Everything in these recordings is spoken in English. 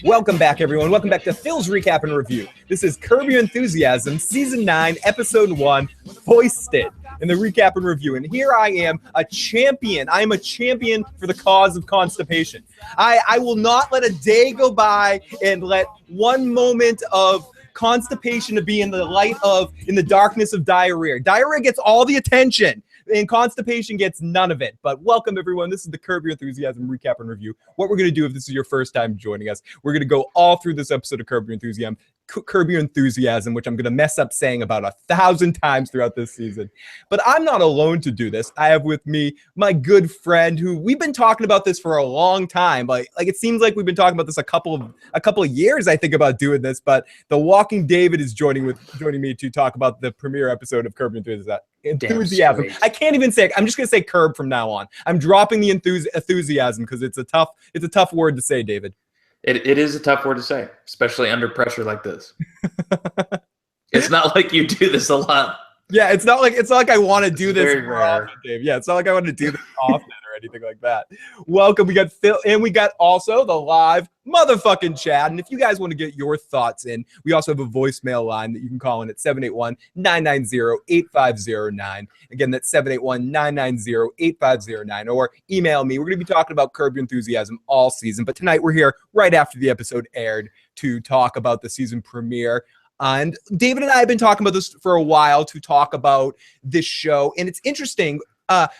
Welcome back, everyone. Welcome back to Phil's Recap and Review. This is Curb Your Enthusiasm, Season 9, Episode 1, Foisted, in the recap and review. And here I am, a champion. I am a champion for the cause of constipation. I will not let a day go by and let one moment of constipation to be in the darkness of diarrhea. Diarrhea gets all the attention, and constipation gets none of it. But welcome, everyone. This is the Curb Your Enthusiasm recap and review. What we're going to do, if this is your first time joining us, we're going to go all through this episode of Curb Your Enthusiasm, which I'm going to mess up saying about 1,000 times throughout this season. But I'm not alone to do this. I have with me my good friend who we've been talking about this for a long time. Like it seems like we've been talking about this a couple of years, I think, about doing this. But the Walking David is joining me to talk about the premiere episode of Curb Your Enthusiasm. I can't even say it. I'm just going to say Curb from now on. I'm dropping the enthusiasm because it's a tough word to say, David. It is a tough word to say, especially under pressure like this. It's not like you do this a lot. Yeah, it's not like I want to do this more often, Dave. Yeah, it's not like I want to do this often or anything like that. Welcome. We got Phil, and we got also the live motherfucking chat. And if you guys want to get your thoughts in, we also have a voicemail line that you can call in at 781-990-8509. Again, that's 781-990-8509. Or email me. We're going to be talking about Curb Your Enthusiasm all season. But tonight we're here right after the episode aired to talk about the season premiere. And David and I have been talking about this for a while to talk about this show. And it's interesting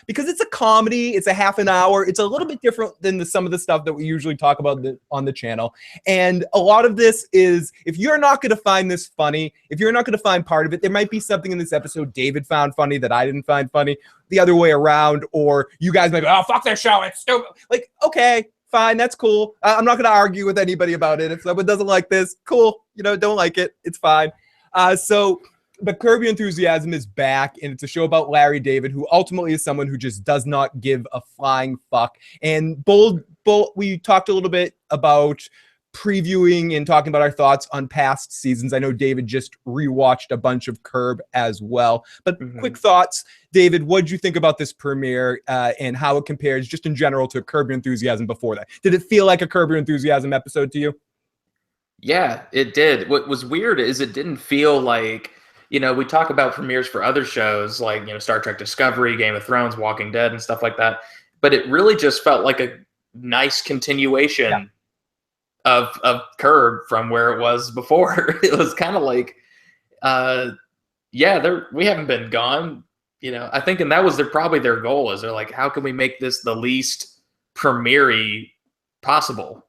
because it's a comedy. It's a half an hour. It's a little bit different than some of the stuff that we usually talk about on the channel. And a lot of this is, if you're not going to find this funny, if you're not going to find part of it, there might be something in this episode David found funny that I didn't find funny, the other way around, or you guys might be, oh, fuck this show. It's stupid. Like, okay. Fine, that's cool. I'm not going to argue with anybody about it. If someone doesn't like this, cool. Don't like it. It's fine. But Curb Your Enthusiasm is back, and it's a show about Larry David, who ultimately is someone who just does not give a flying fuck. And we talked a little bit about previewing and talking about our thoughts on past seasons. I know David just rewatched a bunch of Curb as well. But quick thoughts, David, what did you think about this premiere and how it compares just in general to Curb Your Enthusiasm before that? Did it feel like a Curb Your Enthusiasm episode to you? Yeah, it did. What was weird is it didn't feel like, we talk about premieres for other shows like, Star Trek Discovery, Game of Thrones, Walking Dead, and stuff like that. But it really just felt like a nice continuation of Curb from where it was before. It was kind of like, we haven't been gone. I think, and that was probably their goal, is they're like, how can we make this the least premiere-y possible?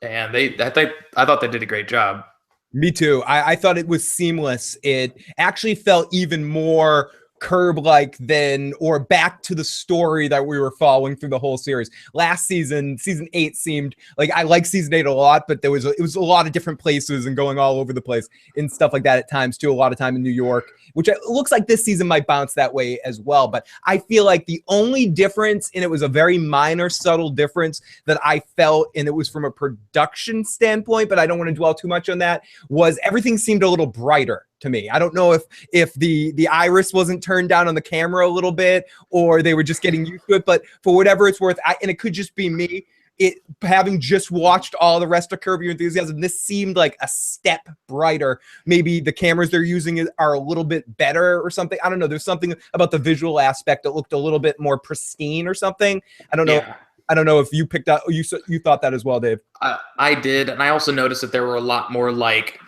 And I thought they did a great job. Me too. I thought it was seamless. It actually felt even more Curb-like or back to the story that we were following through the whole series. Last season 8 seemed like, I like season 8 a lot, but it was a lot of different places and going all over the place and stuff like that at times too. A lot of time in New York, which it looks like this season might bounce that way as well. But I feel like the only difference, and it was a very minor, subtle difference that I felt, and it was from a production standpoint, but I don't want to dwell too much on that, was everything seemed a little brighter to me. I don't know if the iris wasn't turned down on the camera a little bit, or they were just getting used to it. But for whatever it's worth, and it could just be me, having just watched all the rest of Curb Your Enthusiasm, this seemed like a step brighter. Maybe the cameras they're using are a little bit better or something. I don't know. There's something about the visual aspect that looked a little bit more pristine or something. I don't know. Yeah. I don't know if you picked up, you thought that as well, Dave. I did, and I also noticed that there were a lot more like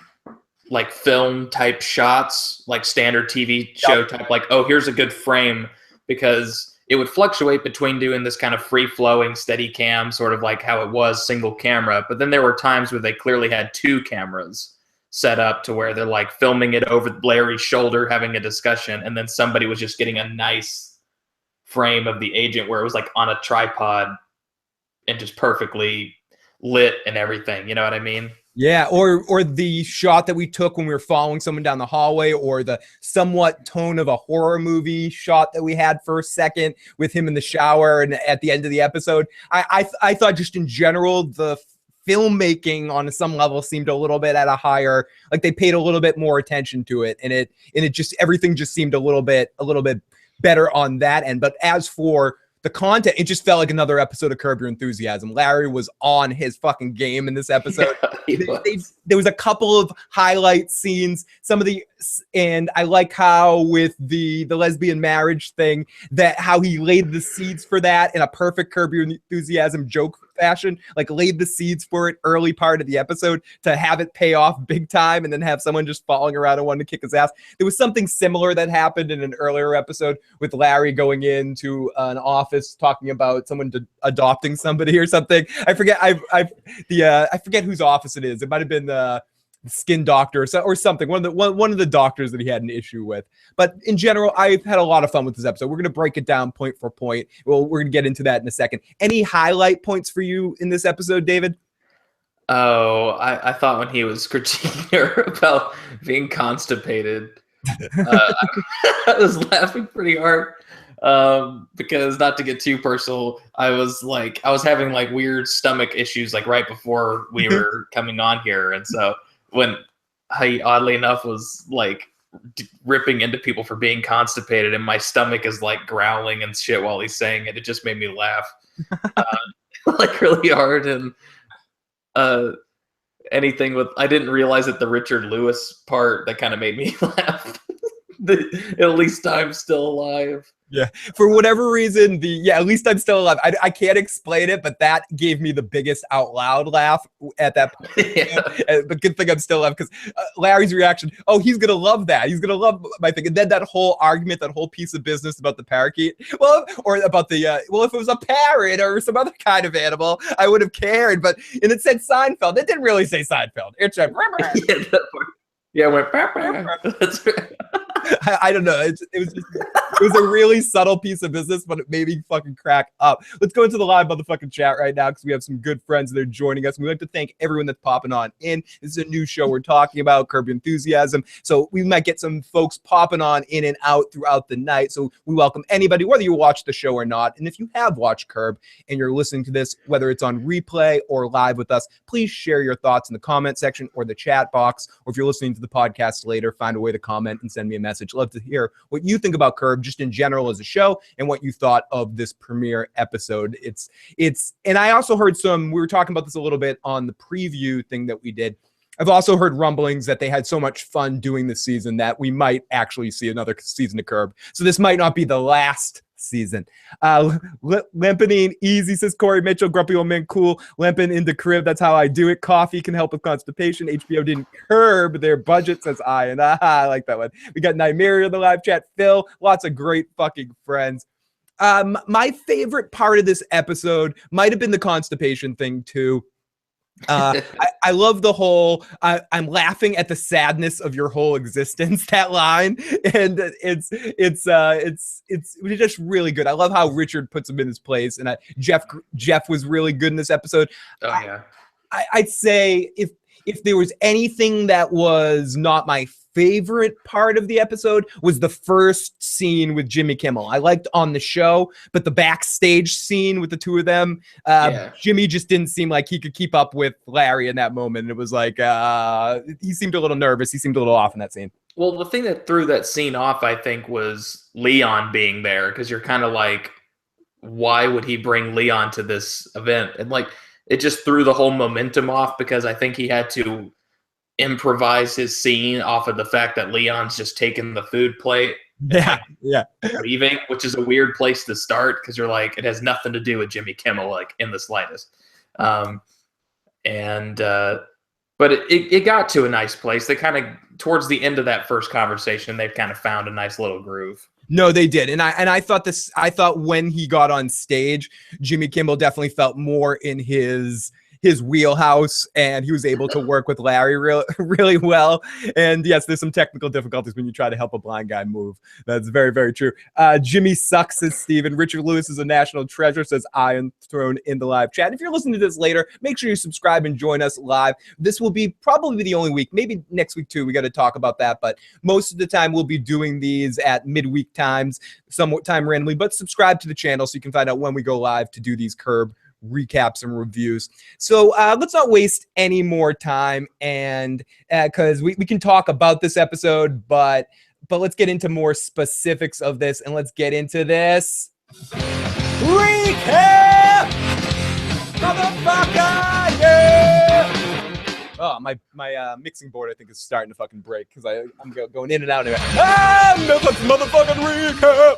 film type shots, like standard TV show type, like, oh, here's a good frame, because it would fluctuate between doing this kind of free-flowing steady cam, sort of like how it was single camera. But then there were times where they clearly had 2 cameras set up to where they're like filming it over Larry's shoulder, having a discussion. And then somebody was just getting a nice frame of the agent where it was like on a tripod and just perfectly lit and everything. You know what I mean? Yeah, or the shot that we took when we were following someone down the hallway, or the somewhat tone of a horror movie shot that we had for a second with him in the shower and at the end of the episode. I thought just in general, the filmmaking on some level seemed a little bit at a higher, like they paid a little bit more attention to it, and it just, everything just seemed a little bit better on that end. But as for the content, it just felt like another episode of Curb Your Enthusiasm. Larry was on his fucking game in this episode. There was a couple of highlight scenes. And I like how with the lesbian marriage thing, that how he laid the seeds for that in a perfect Curb Your Enthusiasm joke fashion, like laid the seeds for it early part of the episode to have it pay off big time and then have someone just falling around and wanting to kick his ass. There was something similar that happened in an earlier episode with Larry going into an office talking about someone adopting somebody or something. I forget. I forget whose office it is. It might have been the skin doctor or something. One of the doctors that he had an issue with. But in general, I've had a lot of fun with this episode. We're going to break it down point for point. Well, we're going to get into that in a second. Any highlight points for you in this episode, David? Oh, I thought when he was critiquing her about being constipated, I was laughing pretty hard. Because not to get too personal, I was having like weird stomach issues like right before we were coming on here, and so when he oddly enough was like ripping into people for being constipated, and my stomach is like growling and shit while he's saying it, it just made me laugh like really hard. And anything with, I didn't realize that the Richard Lewis part that kind of made me laugh. At least I'm still alive. Yeah, for whatever reason, at least I'm still alive. I can't explain it, but that gave me the biggest out loud laugh at that point. Yeah. But good thing I'm still alive, because Larry's reaction, oh, he's going to love that. He's going to love my thing. And then that whole argument, that whole piece of business about the parakeet, well, or about the, if it was a parrot or some other kind of animal, I would have cared. But, and it said Seinfeld. It didn't really say Seinfeld. It said, yeah, it went, that's right. I don't know. It was a really subtle piece of business, but it made me fucking crack up. Let's go into the live motherfucking chat right now, because we have some good friends that are joining us. We'd like to thank everyone that's popping on in. This is a new show we're talking about, Curb Your Enthusiasm. So we might get some folks popping on in and out throughout the night. So we welcome anybody, whether you watch the show or not. And if you have watched Curb and you're listening to this, whether it's on replay or live with us, please share your thoughts in the comment section or the chat box. Or if you're listening to the podcast later, find a way to comment and send me a message. Love to hear what you think about Curb just in general as a show, and what you thought of this premiere episode. And I also heard we were talking about this a little bit on the preview thing that we did. I've also heard rumblings that they had so much fun doing this season that we might actually see another season of Curb. So this might not be the last season. Lempanine easy, says Corey Mitchell. Grumpy old man cool. Lempin in the crib, that's how I do it. Coffee can help with constipation. HBO didn't curb their budget, says I. And I like that one. We got Nymeria in the live chat. Phil, lots of great fucking friends. My favorite part of this episode might have been the constipation thing too. I love the whole I'm laughing at the sadness of your whole existence, that line, and it's just really good. I love how Richard puts him in his place, and Jeff was really good in this episode. Oh yeah. I'd say if there was anything that was not my favorite part of the episode, was the first scene with Jimmy Kimmel. I liked on the show, but the backstage scene with the two of them, Jimmy just didn't seem like he could keep up with Larry in that moment. It was like he seemed a little nervous. He seemed a little off in that scene. Well, the thing that threw that scene off, I think, was Leon being there, because you're kind of like, why would he bring Leon to this event? And like, it just threw the whole momentum off, because I think he had to improvise his scene off of the fact that Leon's just taking the food plate. Yeah. Leaving, which is a weird place to start, because you're like, it has nothing to do with Jimmy Kimmel, like in the slightest. But it got to a nice place. They kind of, towards the end of that first conversation, they've kind of found a nice little groove. No, they did. And I thought when he got on stage, Jimmy Kimmel definitely felt more in his wheelhouse, and he was able to work with Larry really well. And yes, there's some technical difficulties when you try to help a blind guy move. That's very, very true. Jimmy sucks, says Steven. Richard Lewis is a national treasure, says Iron Throne in the live chat. If you're listening to this later, make sure you subscribe and join us live. This will be probably the only week, maybe next week too. We got to talk about that, but most of the time we'll be doing these at midweek times, somewhat time randomly. But subscribe to the channel so you can find out when we go live to do these Curb recaps and reviews. So let's not waste any more time, and because we can talk about this episode, but let's get into more specifics of this, and let's get into this. recap, motherfucker, yeah. Oh, my mixing board I think is starting to fucking break because I'm going in and out. Motherfucking recap.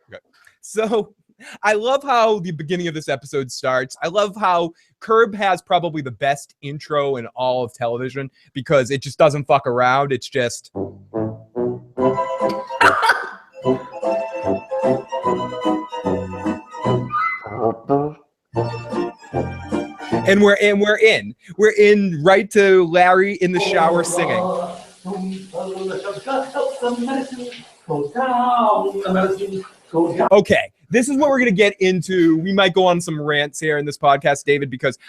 Okay. So I love how the beginning of this episode starts. I love how Curb has probably the best intro in all of television because it just doesn't fuck around. It's just. And we're in right to Larry in the shower singing. Okay, this is what we're gonna get into. We might go on some rants here in this podcast, David, because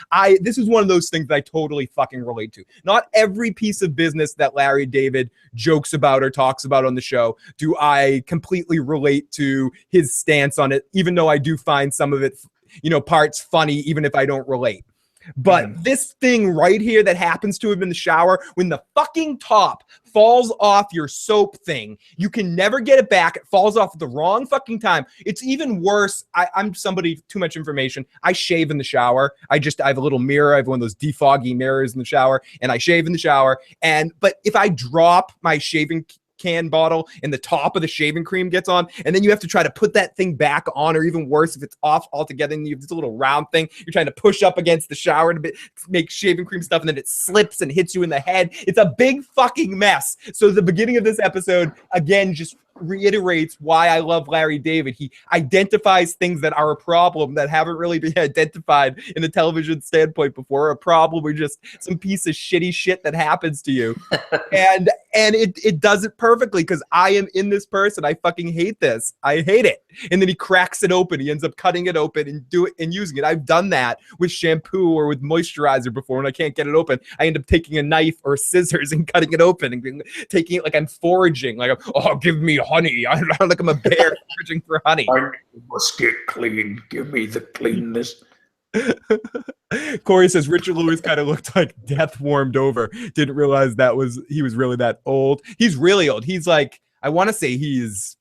this is one of those things that I totally fucking relate to. Not every piece of business that Larry David jokes about or talks about on the show do I completely relate to his stance on it, even though I do find some of it, parts funny, even if I don't relate. But this thing right here that happens to him in the shower, when the fucking top falls off your soap thing, you can never get it back. It falls off at the wrong fucking time. It's even worse. I'm somebody, too much information. I shave in the shower. I have a little mirror. I have one of those defoggy mirrors in the shower, and I shave in the shower. But if I drop my shaving can bottle and the top of the shaving cream gets on, and then you have to try to put that thing back on, or even worse, if it's off altogether and you have this little round thing you're trying to push up against the shower to make shaving cream stuff, and then it slips and hits you in the head. It's a big fucking mess. So the beginning of this episode again just reiterates why I love Larry David. He identifies things that are a problem that haven't really been identified in a television standpoint before. A problem or just some piece of shitty shit that happens to you. and it does it perfectly because I am in this person. I fucking hate this. I hate it. And then he cracks it open. He ends up cutting it open and using it. I've done that with shampoo or with moisturizer before, and I can't get it open. I end up taking a knife or scissors and cutting it open and taking it like I'm foraging. Like, give me honey. I don't like I'm a bear foraging for honey. I must get clean. Give me the cleanness. Corey says Richard Lewis kind of looked like death warmed over. Didn't realize he was really that old. He's really old. He's like, I want to say he's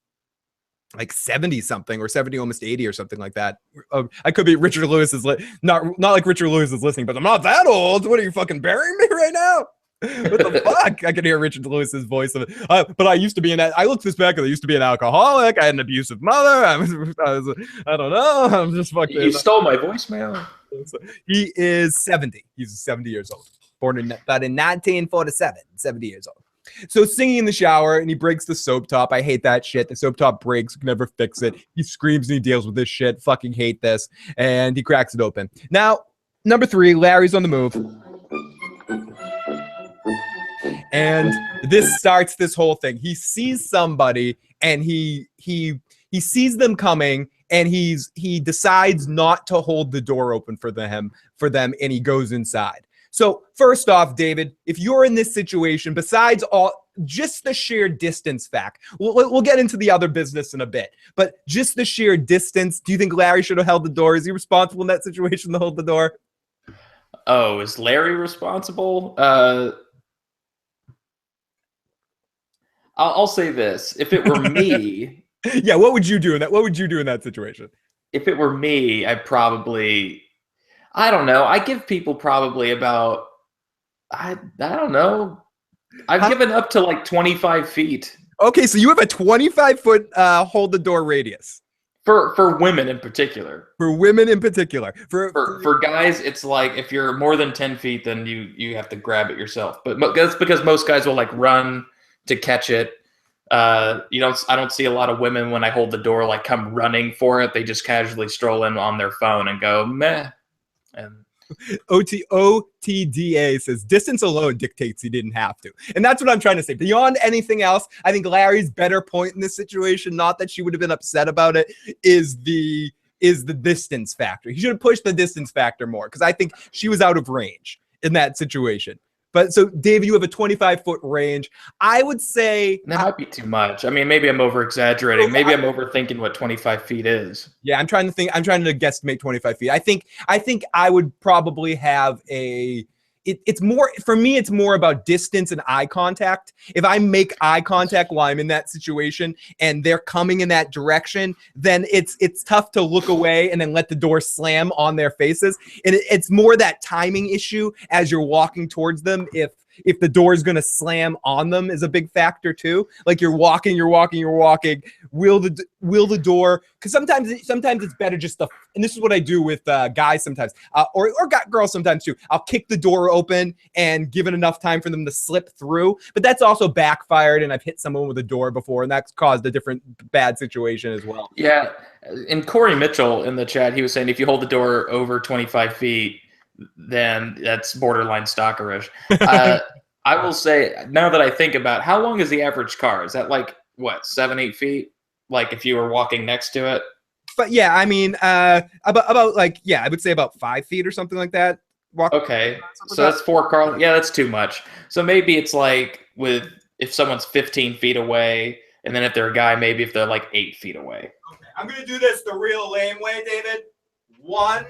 like 70 something or 70, almost 80 or something like that. I could be Richard Lewis is not like Richard Lewis is listening, but I'm not that old. What are you fucking burying me right now? What the fuck? I can hear Richard Lewis's voice of it. But I used to be I looked this back, and I used to be an alcoholic. I had an abusive mother. I don't know. I'm just fucking. You stole my voicemail. He is 70. He's 70 years old. Born in 1947. 70 years old. So singing in the shower, and he breaks the soap top. I hate that shit. The soap top breaks. Can never fix it. He screams and he deals with this shit. Fucking hate this. And he cracks it open. Now, number 3, Larry's on the move. And this starts this whole thing. He sees somebody, and he sees them coming, and he decides not to hold the door open for them, and he goes inside. So first off, David, if you're in this situation, besides just the sheer distance fact, we'll get into the other business in a bit, but just the sheer distance, do you think Larry should have held the door? Is he responsible in that situation to hold the door? Oh, is Larry responsible? I'll say this. If it were me... Yeah, what would you do in that? What would you do in that situation? If it were me, I'd probably... I don't know. I give people probably about... I don't know. I've given up to like 25 feet. Okay, so you have a 25-foot hold the door radius. For women in particular. For women in particular. For guys, it's like if you're more than 10 feet, then you have to grab it yourself. But that's because most guys will like run to catch it. I don't see a lot of women when I hold the door like come running for it. They just casually stroll in on their phone and go meh. And OTDA says distance alone dictates he didn't have to. And that's what I'm trying to say. Beyond anything else, I think Larry's better point in this situation, not that she would have been upset about it, is the distance factor. He should have pushed the distance factor more because I think she was out of range in that situation. But so, David, you have a 25-foot range. I would say that might be too much. I mean, maybe I'm over-exaggerating. Maybe I'm overthinking what 25 feet is. Yeah, I'm trying to guesstimate 25 feet. I think I would probably have it's more, for me, it's more about distance and eye contact. If I make eye contact while I'm in that situation and they're coming in that direction, then it's tough to look away and then let the door slam on their faces. And it's more that timing issue as you're walking towards them. If the door is going to slam on them is a big factor too. Like you're walking. Will the door? Because sometimes it's better just to. And this is what I do with guys sometimes, or girls sometimes too. I'll kick the door open and give it enough time for them to slip through. But that's also backfired, and I've hit someone with a door before, and that's caused a different bad situation as well. Yeah, and Corey Mitchell in the chat, he was saying if you hold the door over 25 feet, then that's borderline stalkerish. I will say, now that I think about how long is the average car? Is that like, what, 7-8 feet? Like if you were walking next to it? But yeah, I mean, about like, yeah, I would say about 5 feet or something like that. Okay, so that's 4 cars. Yeah, that's too much. So maybe it's like if someone's 15 feet away, and then if they're a guy, maybe if they're like 8 feet away. Okay, I'm going to do this the real lame way, David. 1,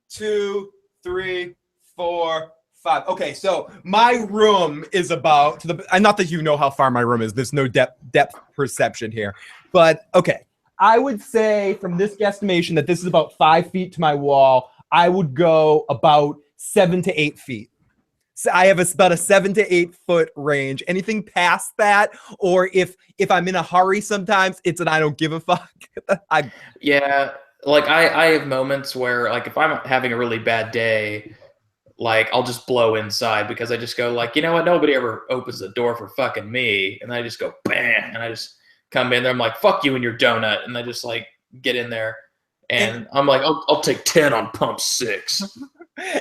2, 3, 4, 5. Okay, so my room is about not that you know how far my room is. There's no depth perception here. But okay, I would say from this guesstimation that this is about 5 feet to my wall. I would go about 7 to 8 feet. So I have about a 7 to 8 foot range. Anything past that, or if I'm in a hurry, sometimes it's an I don't give a fuck. Yeah, like I have moments where like if I'm having a really bad day, like I'll just blow inside because I just go like, you know what? Nobody ever opens the door for fucking me, and I just go bam, and I just come in there. I'm like, fuck you and your donut, and I just like get in there, and I'm like, I'll take 10 on pump 6.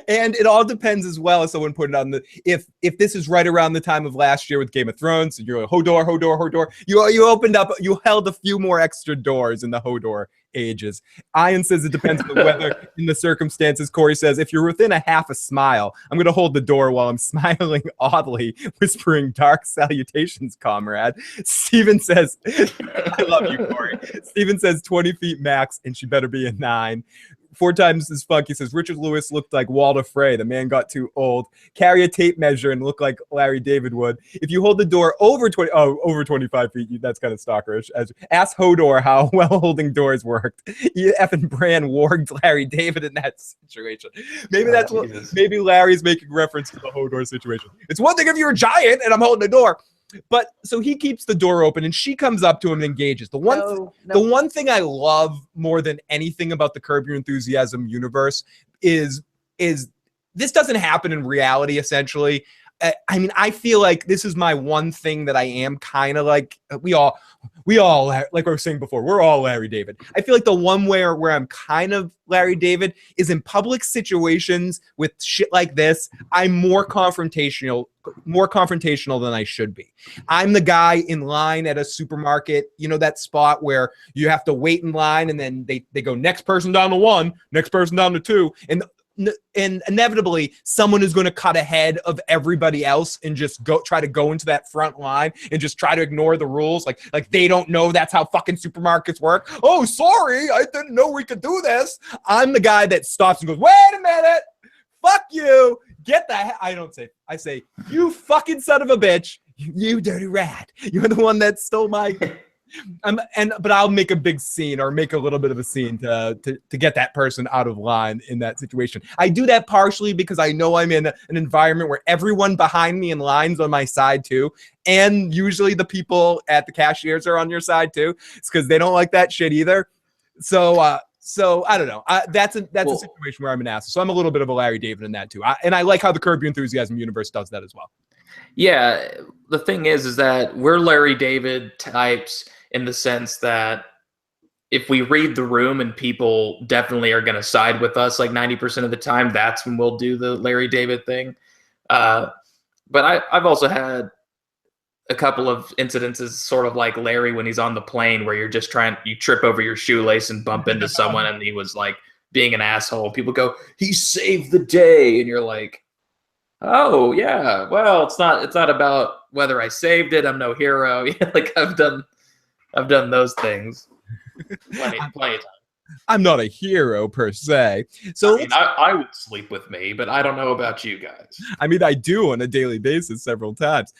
And it all depends as well, as someone put it on the if this is right around the time of last year with Game of Thrones, you're like Hodor. You opened up, you held a few more extra doors in the Hodor ages. Ian says it depends on the weather in the circumstances. Corey says if you're within a half a smile, I'm going to hold the door while I'm smiling oddly, whispering dark salutations, comrade. Steven says, I love you, Corey. Steven says 20 feet max, and she better be a 9. 4 times as funk. He says Richard Lewis looked like Walter Frey. The man got too old. Carry a tape measure and look like Larry David would. If you hold the door over 25 feet, that's kind of stalkerish. Ask Hodor how well holding doors worked. Effing Bran warged Larry David in that situation. Maybe that's what. Maybe Larry's making reference to the Hodor situation. It's one thing if you're a giant and I'm holding the door. But so he keeps the door open, and she comes up to him and engages. The one thing I love more than anything about the Curb Your Enthusiasm universe is this doesn't happen in reality. Essentially, I mean, I feel like this is my one thing that I am kind of like. We all like I was saying before, we're all Larry David. I feel like the one where I'm kind of Larry David is in public situations with shit like this. I'm more confrontational than I should be. I'm the guy in line at a supermarket, you know, that spot where you have to wait in line and then they go next person down to 1, next person down to 2, and inevitably someone is going to cut ahead of everybody else and just try to go into that front line and just try to ignore the rules. Like they don't know that's how fucking supermarkets work. Oh, sorry, I didn't know we could do this. I'm the guy that stops and goes, wait a minute, fuck you. Get the I say, you fucking son of a bitch, you dirty rat. You're the one that stole my. But I'll make a big scene or make a little bit of a scene to get that person out of line in that situation. I do that partially because I know I'm in an environment where everyone behind me in line's on my side too, and usually the people at the cashiers are on your side too. It's because they don't like that shit either. So I don't know. That's a situation where I'm an asshole. So I'm a little bit of a Larry David in that too. And I like how the Curb Your Enthusiasm universe does that as well. Yeah, the thing is that we're Larry David types in the sense that if we read the room and people definitely are going to side with us like 90% of the time, that's when we'll do the Larry David thing. But I've also had a couple of incidences sort of like Larry when he's on the plane where you trip over your shoelace and bump into someone and he was like being an asshole. People go, he saved the day. And you're like, oh yeah, well, it's not about whether I saved it. I'm no hero. Like I've done those things plenty of time. I'm not a hero per se. So I mean, I would sleep with me, but I don't know about you guys. I mean, I do on a daily basis several times.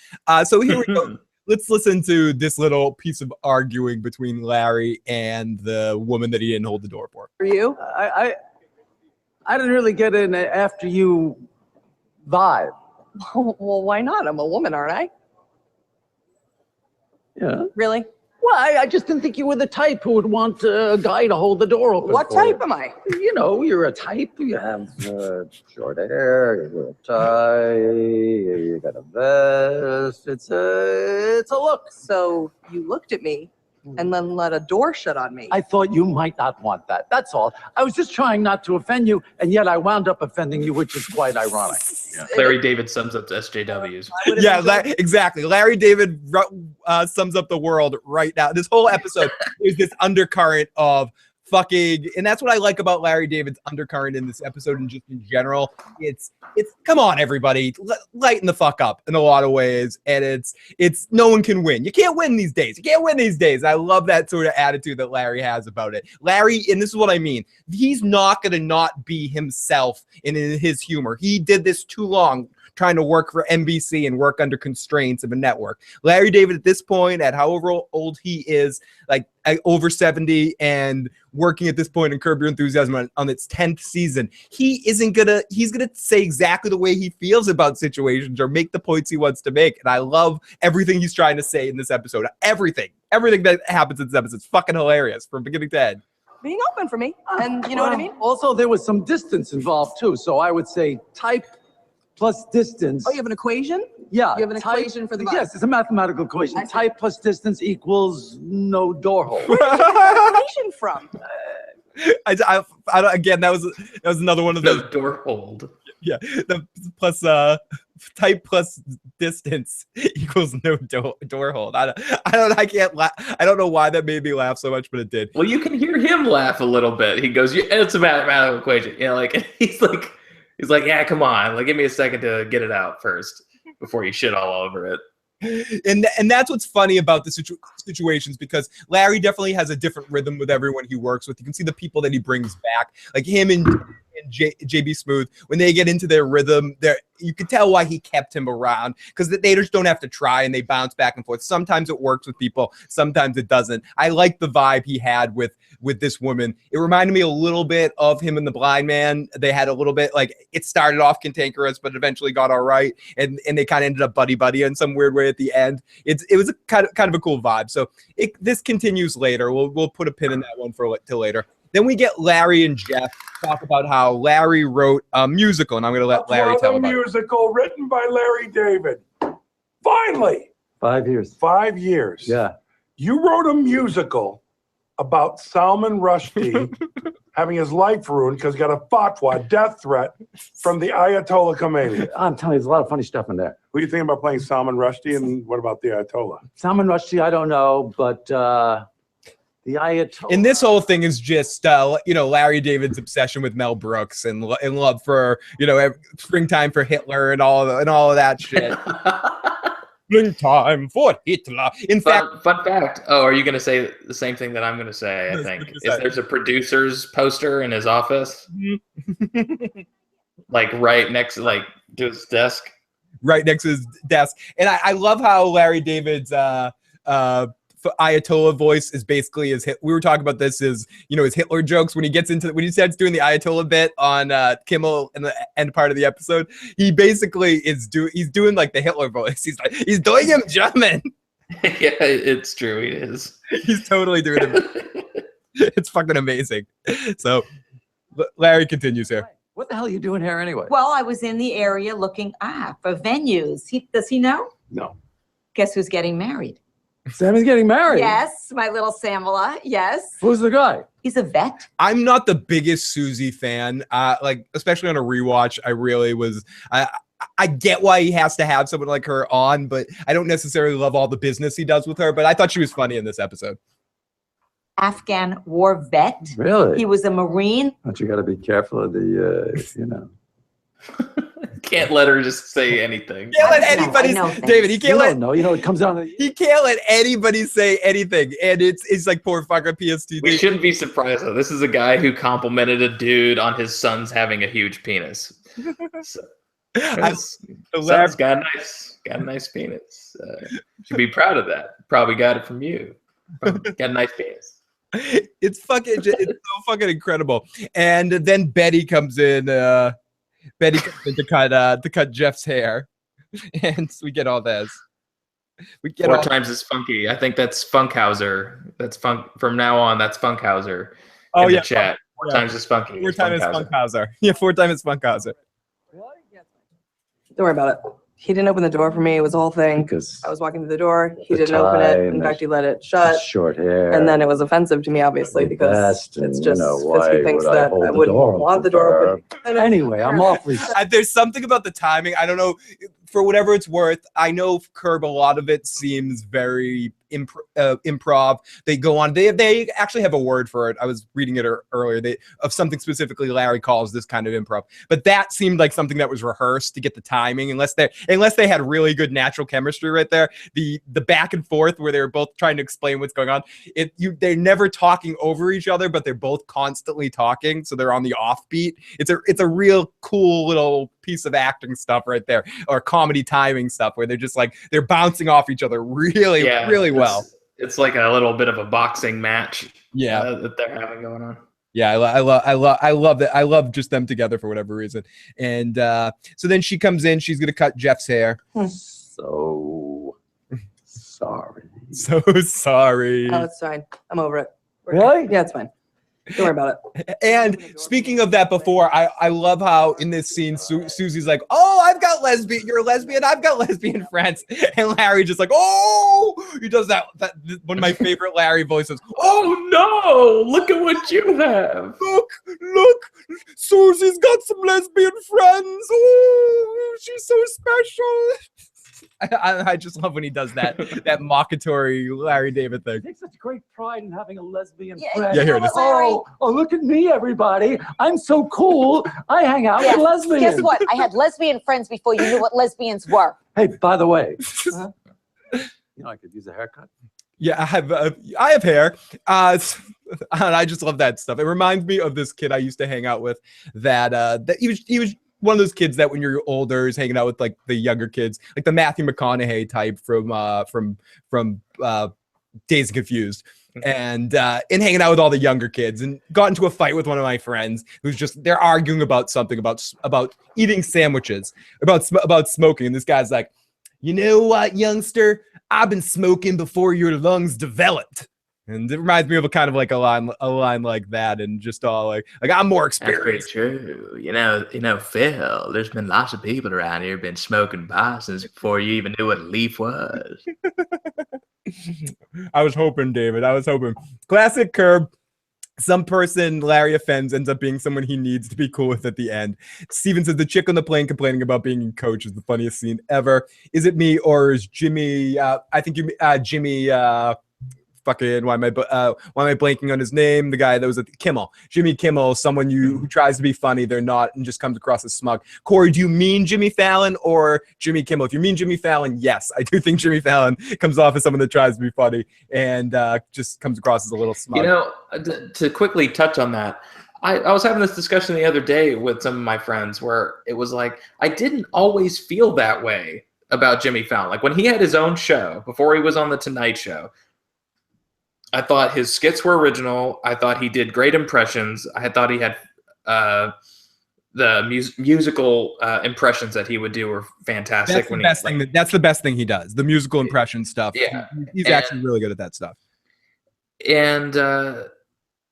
So here we go. Let's listen to this little piece of arguing between Larry and the woman that he didn't hold the door for. For you? I didn't really get in after you vibe. Well, why not? I'm a woman, aren't I? Yeah. Really? Well, I just didn't think you were the type who would want a guy to hold the door open. What for type you. am I? You know, you're a type. You have short hair, you wear a tie, you got a vest. It's a look. So you looked at me and then let a door shut on me. I thought you might not want that. That's all. I was just trying not to offend you, and yet I wound up offending you, which is quite ironic. Yeah. Larry David sums up SJWs. Yeah, exactly. Larry David sums up the world right now. This whole episode is this undercurrent of fucking, and that's what I like about Larry David's undercurrent in this episode and just in general. It's come on, everybody, lighten the fuck up in a lot of ways, and it's no one can win. You can't win these days. You can't win these days. I love that sort of attitude that Larry has about it. Larry, and this is what I mean, he's not gonna not be himself in his humor. He did this too long, trying to work for NBC and work under constraints of a network. Larry David at this point, at however old he is, like over 70 and working at this point in Curb Your Enthusiasm on its 10th season, he's gonna say exactly the way he feels about situations or make the points he wants to make. And I love everything he's trying to say in this episode. Everything that happens in this episode is fucking hilarious from beginning to end. Being open for me. And you know what I mean? Also, there was some distance involved too. So I would say type plus distance. Oh, you have an equation? Yeah. You have an equation for the vibe? Yes, it's a mathematical equation. Type plus distance equals no door hole. Where's the equation from? I don't, again, that was another one of those. No door hold. Yeah, the plus type plus distance equals no door hold. I don't know why that made me laugh so much, but it did. Well, you can hear him laugh a little bit. He goes, "It's a mathematical equation." You know, like he's like, "Yeah, come on, like give me a second to get it out first before you shit all over it." And that's what's funny about the situations, because Larry definitely has a different rhythm with everyone he works with. You can see the people that he brings back, like him and JB Smooth, when they get into their rhythm, you can tell why he kept him around, because they just don't have to try and they bounce back and forth. Sometimes it works with people, sometimes it doesn't. I like the vibe he had with this woman. It reminded me a little bit of him and the Blind Man. They had a little bit, like, it started off cantankerous, but eventually got all right, and they kind of ended up buddy in some weird way at the end. It was a kind of a cool vibe. So this continues later. We'll put a pin in that one till later. Then we get Larry and Jeff talk about how Larry wrote a musical, and I'm going to let Larry tell about it. A musical written by Larry David. Finally. 5 years. 5 years. Yeah. You wrote a musical about Salman Rushdie having his life ruined because he got a fatwa, death threat, from the Ayatollah Khomeini. I'm telling you, there's a lot of funny stuff in there. What do you think about playing Salman Rushdie, and what about the Ayatollah? Salman Rushdie, I don't know, but the Ayatollah. And this whole thing is just, Larry David's obsession with Mel Brooks and love for, Springtime for Hitler and all of that shit. Springtime for Hitler. In fact, fun fact. Oh, are you going to say the same thing that I'm going to say? I think there's a producer's poster in his office, like right next, to his desk. Right next to his desk, and I love how Larry David's Ayatollah voice is basically we were talking about this his Hitler jokes when he starts doing the Ayatollah bit on Kimmel in the end part of the episode. He basically he's doing like the Hitler voice. He's doing him German. Yeah, it's true. He is. He's totally doing it. It's fucking amazing. So Larry continues here. What the hell are you doing here anyway? Well, I was in the area looking for venues. Does he know? No. Guess who's getting married? Sammy's getting married. Yes, my little Samala. Yes. Who's the guy? He's a vet. I'm not the biggest Susie fan. Especially on a rewatch, I really was. I get why he has to have someone like her on, but I don't necessarily love all the business he does with her. But I thought she was funny in this episode. Afghan war vet. Really? He was a Marine. But you got to be careful of the, can't let her just say anything. Can't let I know, anybody, I know David. He can't let. it comes down to He can't let anybody say anything, and it's like poor fucker PSTD. We shouldn't be surprised though. This is a guy who complimented a dude on his son's having a huge penis. So, son's got a nice penis. Should be proud of that. Probably got it from you. Probably got a nice penis. It's so fucking incredible. And then Betty comes in. Betty comes in to cut Jeff's hair, and we get all this. We get Four all times as funky. I think that's Funkhauser. That's funk from now on. That's Funkhauser. Oh, in the yeah, chat. Four times as funky. 4 times Funkhauser. Yeah, 4 times Funkhauser. Don't worry about it. He didn't open the door for me. It was the whole thing. because I was walking through the door. He The didn't open it. time, In fact, he let it shut. short hair. And then it was offensive to me, obviously, because Best, and, it's you just know, because why he thinks would I that hold I the wouldn't door want the open door for open. Anyway, I'm awfully There's something about the timing. I don't know. For whatever it's worth, I know Curb, a lot of it seems very improv. They go on. They actually have a word for it. I was reading it earlier. Of something specifically Larry calls this kind of improv. But that seemed like something that was rehearsed to get the timing. Unless they had really good natural chemistry right there. The back and forth where they were both trying to explain what's going on. They're never talking over each other, but they're both constantly talking, so they're on the offbeat. It's a real cool little piece of acting stuff right there, or comedy timing stuff where they're just like they're bouncing off each other really well. It's like a little bit of a boxing match. Yeah, that they're having going on. Yeah, I love that. I love just them together for whatever reason. And so then she comes in. She's gonna cut Jeff's hair. so sorry. So sorry. Oh, it's fine. I'm over it. Really? Yeah, it's fine. Don't worry about it. And speaking of that before, I love how in this scene, Susie's like, oh, you're a lesbian, I've got lesbian friends. And Larry just like, oh, he does that one of my favorite Larry voices. Oh no, look at what you have. Look, Susie's got some lesbian friends. Oh, she's so special. I just love when he does that mockatory Larry David thing. I take such great pride in having a lesbian Yeah, friend. Yeah, here it is. Oh, look at me, everybody. I'm so cool. I hang out with lesbians. Guess what? I had lesbian friends before you knew what lesbians were. Hey, by the way, I could use a haircut. Yeah, I have hair. And I just love that stuff. It reminds me of this kid I used to hang out with that he was one of those kids that when you're older is hanging out with like the younger kids, like the Matthew McConaughey type from Dazed and Confused, and hanging out with all the younger kids, and got into a fight with one of my friends who's just they're arguing about something about eating sandwiches, about smoking, and this guy's like, you know what, youngster, I've been smoking before your lungs developed. And it reminds me of a line like that, and just all like I'm more experienced. That's pretty true. You know, Phil, there's been lots of people around here been smoking Boston's before you even knew what a leaf was. I was hoping, David. I was hoping. Classic Curb. Some person Larry offends ends up being someone he needs to be cool with at the end. Steven says the chick on the plane complaining about being in coach is the funniest scene ever. Is it me or is Jimmy? I think you, Jimmy. Fucking why am I blanking on his name? The guy that was at Kimmel, Jimmy Kimmel, someone who tries to be funny, they're not, and just comes across as smug. Corey, do you mean Jimmy Fallon or Jimmy Kimmel? If you mean Jimmy Fallon, yes, I do think Jimmy Fallon comes off as someone that tries to be funny and just comes across as a little smug. You know, to quickly touch on that, I was having this discussion the other day with some of my friends where it was like I didn't always feel that way about Jimmy Fallon. Like when he had his own show before he was on the Tonight Show, I thought his skits were original. I thought he did great impressions. I thought he had the musical impressions that he would do were fantastic. That's the best thing he does. The musical impression stuff. Yeah, he's actually really good at that stuff. And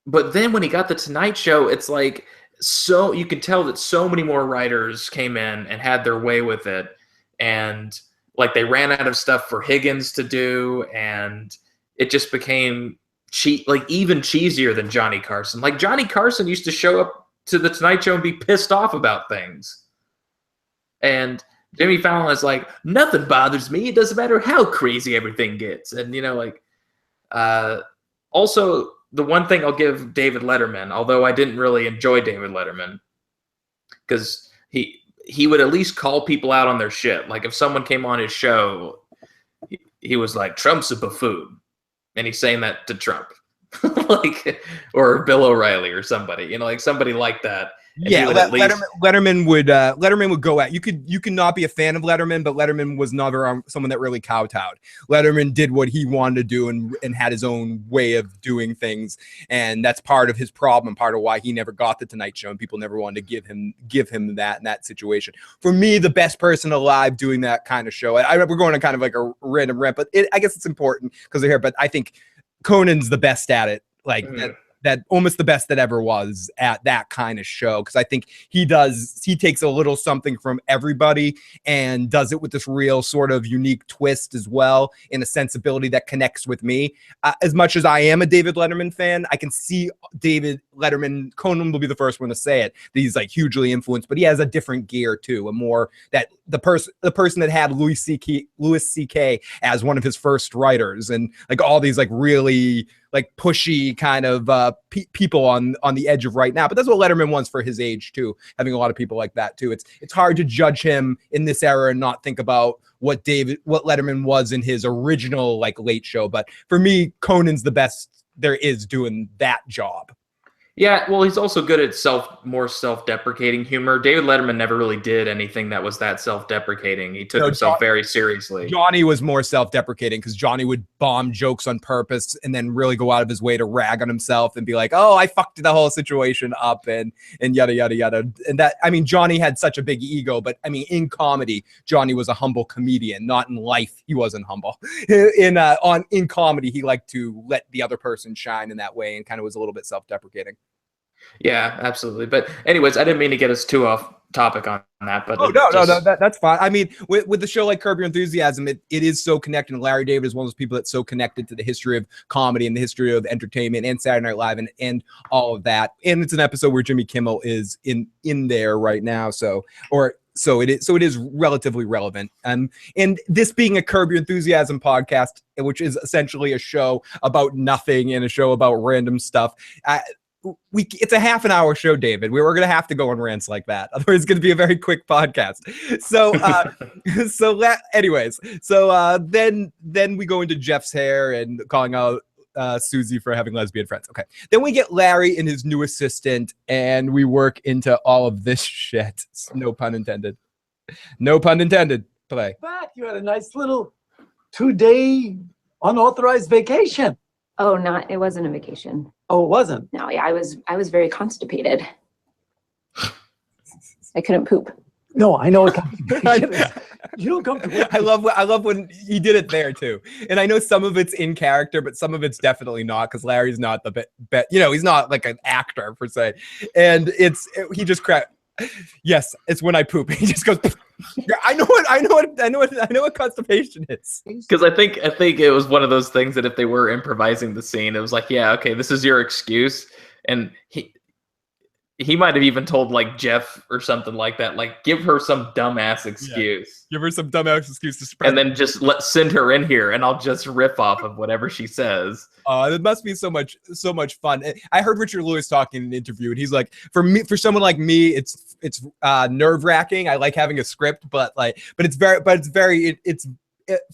but then when he got the Tonight Show, it's like so you can tell that so many more writers came in and had their way with it, and like they ran out of stuff for Higgins to do, and it just became even cheesier than Johnny Carson. Like Johnny Carson used to show up to the Tonight Show and be pissed off about things. And Jimmy Fallon is like, nothing bothers me. It doesn't matter how crazy everything gets. And, also the one thing I'll give David Letterman, although I didn't really enjoy David Letterman because he would at least call people out on their shit. Like if someone came on his show, he was like, Trump's a buffoon. And he's saying that to Trump. Like, or Bill O'Reilly or somebody, you know, like somebody like that. And Yeah, Letterman Letterman would go at you. Could not be a fan of Letterman, but Letterman was never someone that really kowtowed. Letterman did what he wanted to do and had his own way of doing things, and that's part of his problem, part of why he never got the Tonight Show, and people never wanted to give him that in that situation. For me, the best person alive doing that kind of show. We're going on kind of like a random rant, but I guess it's important because they're here. But I think Conan's the best at it, like that almost the best that ever was at that kind of show. Because I think he takes a little something from everybody and does it with this real sort of unique twist as well, in a sensibility that connects with me. As much as I am a David Letterman fan, I can see David Letterman, Conan will be the first one to say it, that he's like hugely influenced, but he has a different gear too, a more that the person that had Louis C.K. as one of his first writers, and like all these like really like pushy kind of people on the edge of right now. But that's what Letterman wants for his age too, having a lot of people like that too. It's hard to judge him in this era and not think about what Letterman was in his original like late show. But for me, Conan's the best there is doing that job. Yeah, well, he's also good at more self-deprecating humor. David Letterman never really did anything that was that self-deprecating. He took himself very seriously. Johnny was more self-deprecating because Johnny would bomb jokes on purpose and then really go out of his way to rag on himself and be like, "Oh, I fucked the whole situation up," and yada yada yada. And that, I mean, Johnny had such a big ego, but I mean, in comedy, Johnny was a humble comedian. Not in life, he wasn't humble. In comedy, he liked to let the other person shine in that way and kind of was a little bit self-deprecating. Yeah, absolutely. But anyways, I didn't mean to get us too off topic on that. But no, that's fine. I mean, with the show like Curb Your Enthusiasm, it is so connected. And Larry David is one of those people that's so connected to the history of comedy and the history of entertainment and Saturday Night Live and all of that. And it's an episode where Jimmy Kimmel is in there right now. So it is relatively relevant. And this being a Curb Your Enthusiasm podcast, which is essentially a show about nothing and a show about random stuff. It's a half an hour show, David. We were going to have to go on rants like that. Otherwise, it's going to be a very quick podcast. So, then we go into Jeff's hair and calling out Susie for having lesbian friends. Okay. Then we get Larry and his new assistant, and we work into all of this shit. No pun intended. No pun intended. Play. Back, you had a nice little 2-day unauthorized vacation. Oh, it wasn't a vacation. Oh, it wasn't? No, yeah, I was very constipated. I couldn't poop. No, I know what constipation is. You don't come to work. I love when he did it there too. And I know some of it's in character, but some of it's definitely not, because Larry's not the he's not like an actor per se. And he just cracked. Yes, it's when I poop. He just goes. I know what constipation is. Because I think it was one of those things that if they were improvising the scene, it was like, yeah, okay, this is your excuse, and he might have even told like Jeff or something like that, like give her some dumbass excuse. Yeah. Give her some dumbass excuse to spread. And then just send her in here, and I'll just riff off of whatever she says. It must be so much fun. I heard Richard Lewis talking in an interview, and he's like, for someone like me, it's nerve wracking. I like having a script, but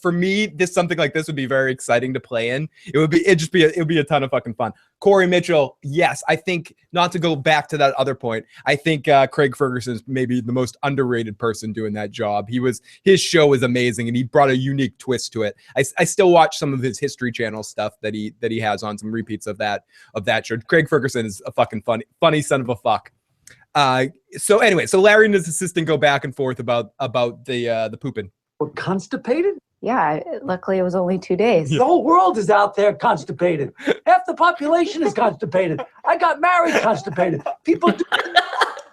for me, something like this would be very exciting to play in. It would be a ton of fucking fun. Corey Mitchell, yes, I think, not to go back to that other point, I think Craig Ferguson is maybe the most underrated person doing that job. His show was amazing, and he brought a unique twist to it. I still watch some of his History Channel stuff that he has on, some repeats of that show. Craig Ferguson is a fucking funny son of a fuck. So Larry and his assistant go back and forth about the pooping. We're constipated? Yeah, luckily it was only 2 days. The whole world is out there constipated. Half the population is constipated. I got married constipated. People do.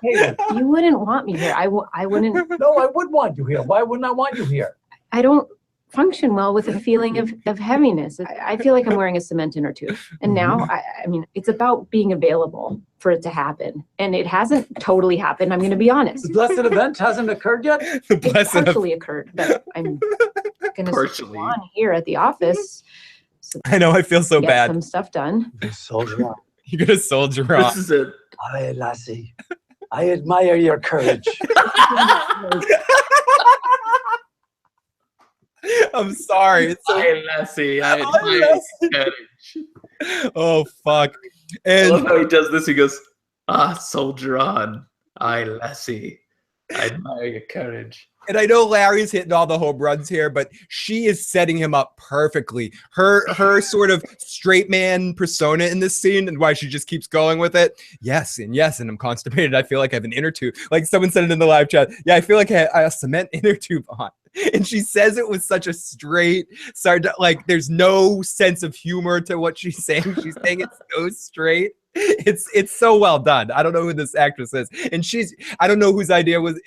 You wouldn't want me here. I wouldn't. No, I would want you here. Why wouldn't I want you here? I don't function well with a feeling of heaviness. I feel like I'm wearing a cement inner tube. And now, I mean, it's about being available for it to happen. And it hasn't totally happened. I'm going to be honest. The blessed event hasn't occurred yet? It partially occurred, but I'm going to stay on here at the office. So I know, I feel so get bad. some stuff done. Soldier on. You're going to soldier on. This is it. Allez, lassie. I admire your courage. I'm sorry. It's so- Aye, lassie, I Aye, admire lassie. your courage. oh fuck. I And love how he does this. He goes, soldier on. Aye, lassie, I admire your courage. And I know Larry's hitting all the home runs here, but she is setting him up perfectly. Her sort of straight man persona in this scene, and why she just keeps going with it. Yes, and I'm constipated. I feel like I have an inner tube. Like someone said it in the live chat. Yeah, I feel like I have a cement inner tube on. And she says it with such a straight, like there's no sense of humor to what she's saying. She's saying it so straight. It's so well done. I don't know who this actress is, and I don't know whose idea was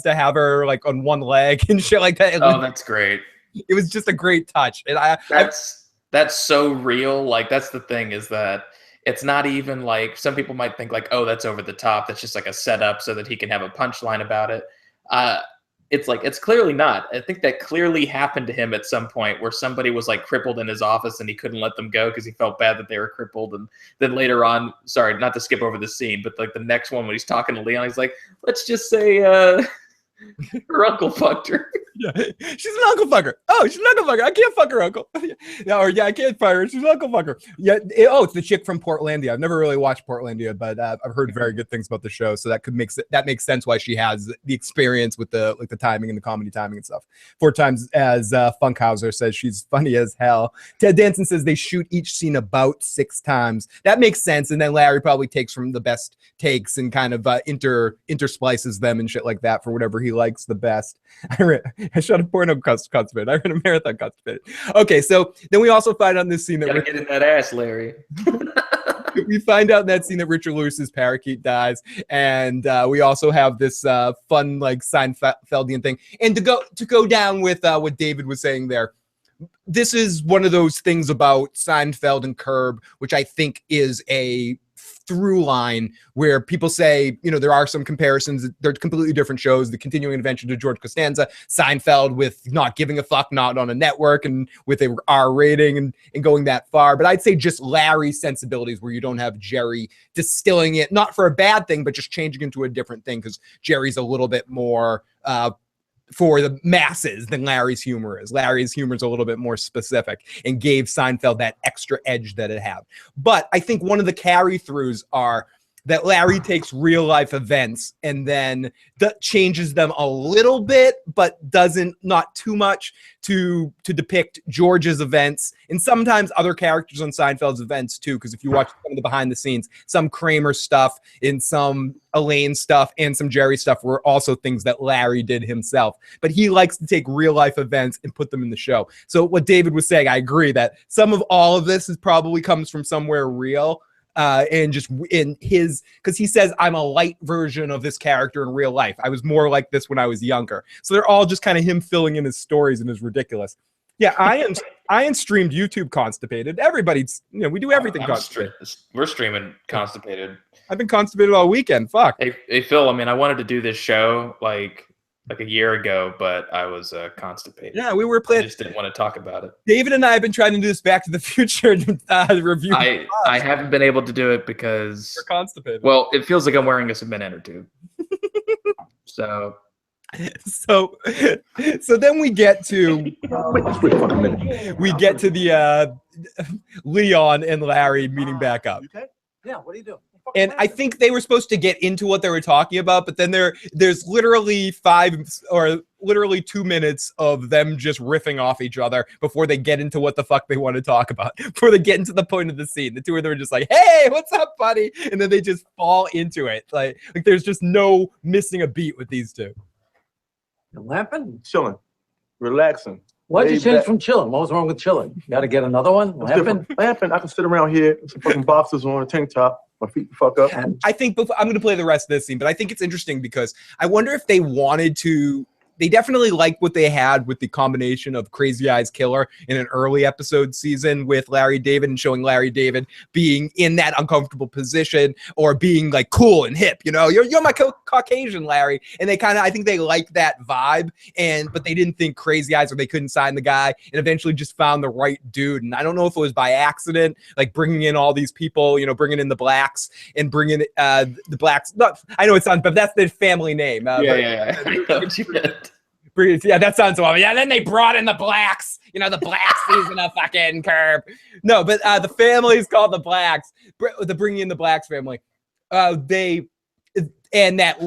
to have her like on one leg and shit like that. Oh, that's great. It was just a great touch, and that's so real. Like that's the thing, is that it's not even like, some people might think like, oh, that's over the top. That's just like a setup so that he can have a punchline about it. It's like, it's clearly not. I think that clearly happened to him at some point, where somebody was like crippled in his office and he couldn't let them go because he felt bad that they were crippled. And then later on, sorry, not to skip over the scene, but like the next one when he's talking to Leon, he's like, let's just say her uncle fucked her. Yeah, she's an uncle fucker. Oh, she's an uncle fucker. I can't fuck her uncle. Yeah, I can't fire her. She's an uncle fucker. Yeah. It's the chick from Portlandia. I've never really watched Portlandia, but I've heard very good things about the show. So that makes sense why she has the experience with the timing and the comedy timing and stuff. 4 times as Funkhauser says she's funny as hell. Ted Danson says they shoot each scene about 6 times. That makes sense. And then Larry probably takes from the best takes and kind of intersplices them and shit like that for whatever he likes the best. I shot a porno constipated. I read a marathon constipated. Okay, so then we also find out in this scene that Gotta get in that ass, Larry. we find out in that scene that Richard Lewis's parakeet dies, and we also have this fun like Seinfeldian thing. And to go down with what David was saying there, this is one of those things about Seinfeld and Curb, which I think is a through line where people say, there are some comparisons. They're completely different shows. The Continuing Adventures of George Costanza, Seinfeld with not giving a fuck, not on a network, and with a R rating and going that far. But I'd say just Larry's sensibilities, where you don't have Jerry distilling it, not for a bad thing, but just changing into a different thing, because Jerry's a little bit more for the masses than Larry's humor is. Larry's humor is a little bit more specific and gave Seinfeld that extra edge that it had. But I think one of the carry-throughs are that Larry takes real life events and then changes them a little bit, but not too much to depict George's events and sometimes other characters on Seinfeld's events too. Because if you watch some of the behind the scenes, some Kramer stuff and some Elaine stuff and some Jerry stuff were also things that Larry did himself. But he likes to take real life events and put them in the show. So what David was saying, I agree that some of all of this probably comes from somewhere real. And just in his, because he says, I'm a light version of this character in real life. I was more like this when I was younger. So they're all just kind of him filling in his stories and his ridiculous. Yeah, I am streamed YouTube constipated. Everybody's, we do everything constipated. We're streaming constipated. I've been constipated all weekend. Fuck. Hey Phil, I mean, I wanted to do this show like a year ago, but I was constipated. Yeah, we were playing. I just didn't want to talk about it. David and I have been trying to do this Back to the Future review. I haven't been able to do it because we're constipated. Well, it feels like I'm wearing a cement inner tube. So then we get to the Leon and Larry meeting back up. Okay? Yeah, what are you doing? And I think they were supposed to get into what they were talking about, but then there's literally 2 minutes of them just riffing off each other before they get into what the fuck they want to talk about, before they get into the point of the scene. The two of them are just like, hey, what's up, buddy? And then they just fall into it. Like there's just no missing a beat with these two. You're lamping? Chilling, relaxing. Why'd you change from chilling? What was wrong with chilling? You got to get another one? Lamping? Lamping. I can sit around here with some fucking boxers on, a tank top. My feet the fuck up. I think I'm going to play the rest of this scene, but I think it's interesting because I wonder if they wanted to they definitely like what they had with the combination of Crazy Eyes Killer in an early episode season with Larry David, and showing Larry David being in that uncomfortable position or being like cool and hip, you're my Caucasian Larry. And they I think they like that vibe, but they didn't think Crazy Eyes, or they couldn't sign the guy, and eventually just found the right dude. And I don't know if it was by accident, like bringing in all these people, bringing in the blacks and bringing the blacks. No, I know it sounds, but that's the family name. Yeah. I know what you meant. Yeah, that sounds so. Yeah, then they brought in the blacks. The black season of fucking Curb. No, but the family is called the Blacks. The bringing in the Blacks family. And that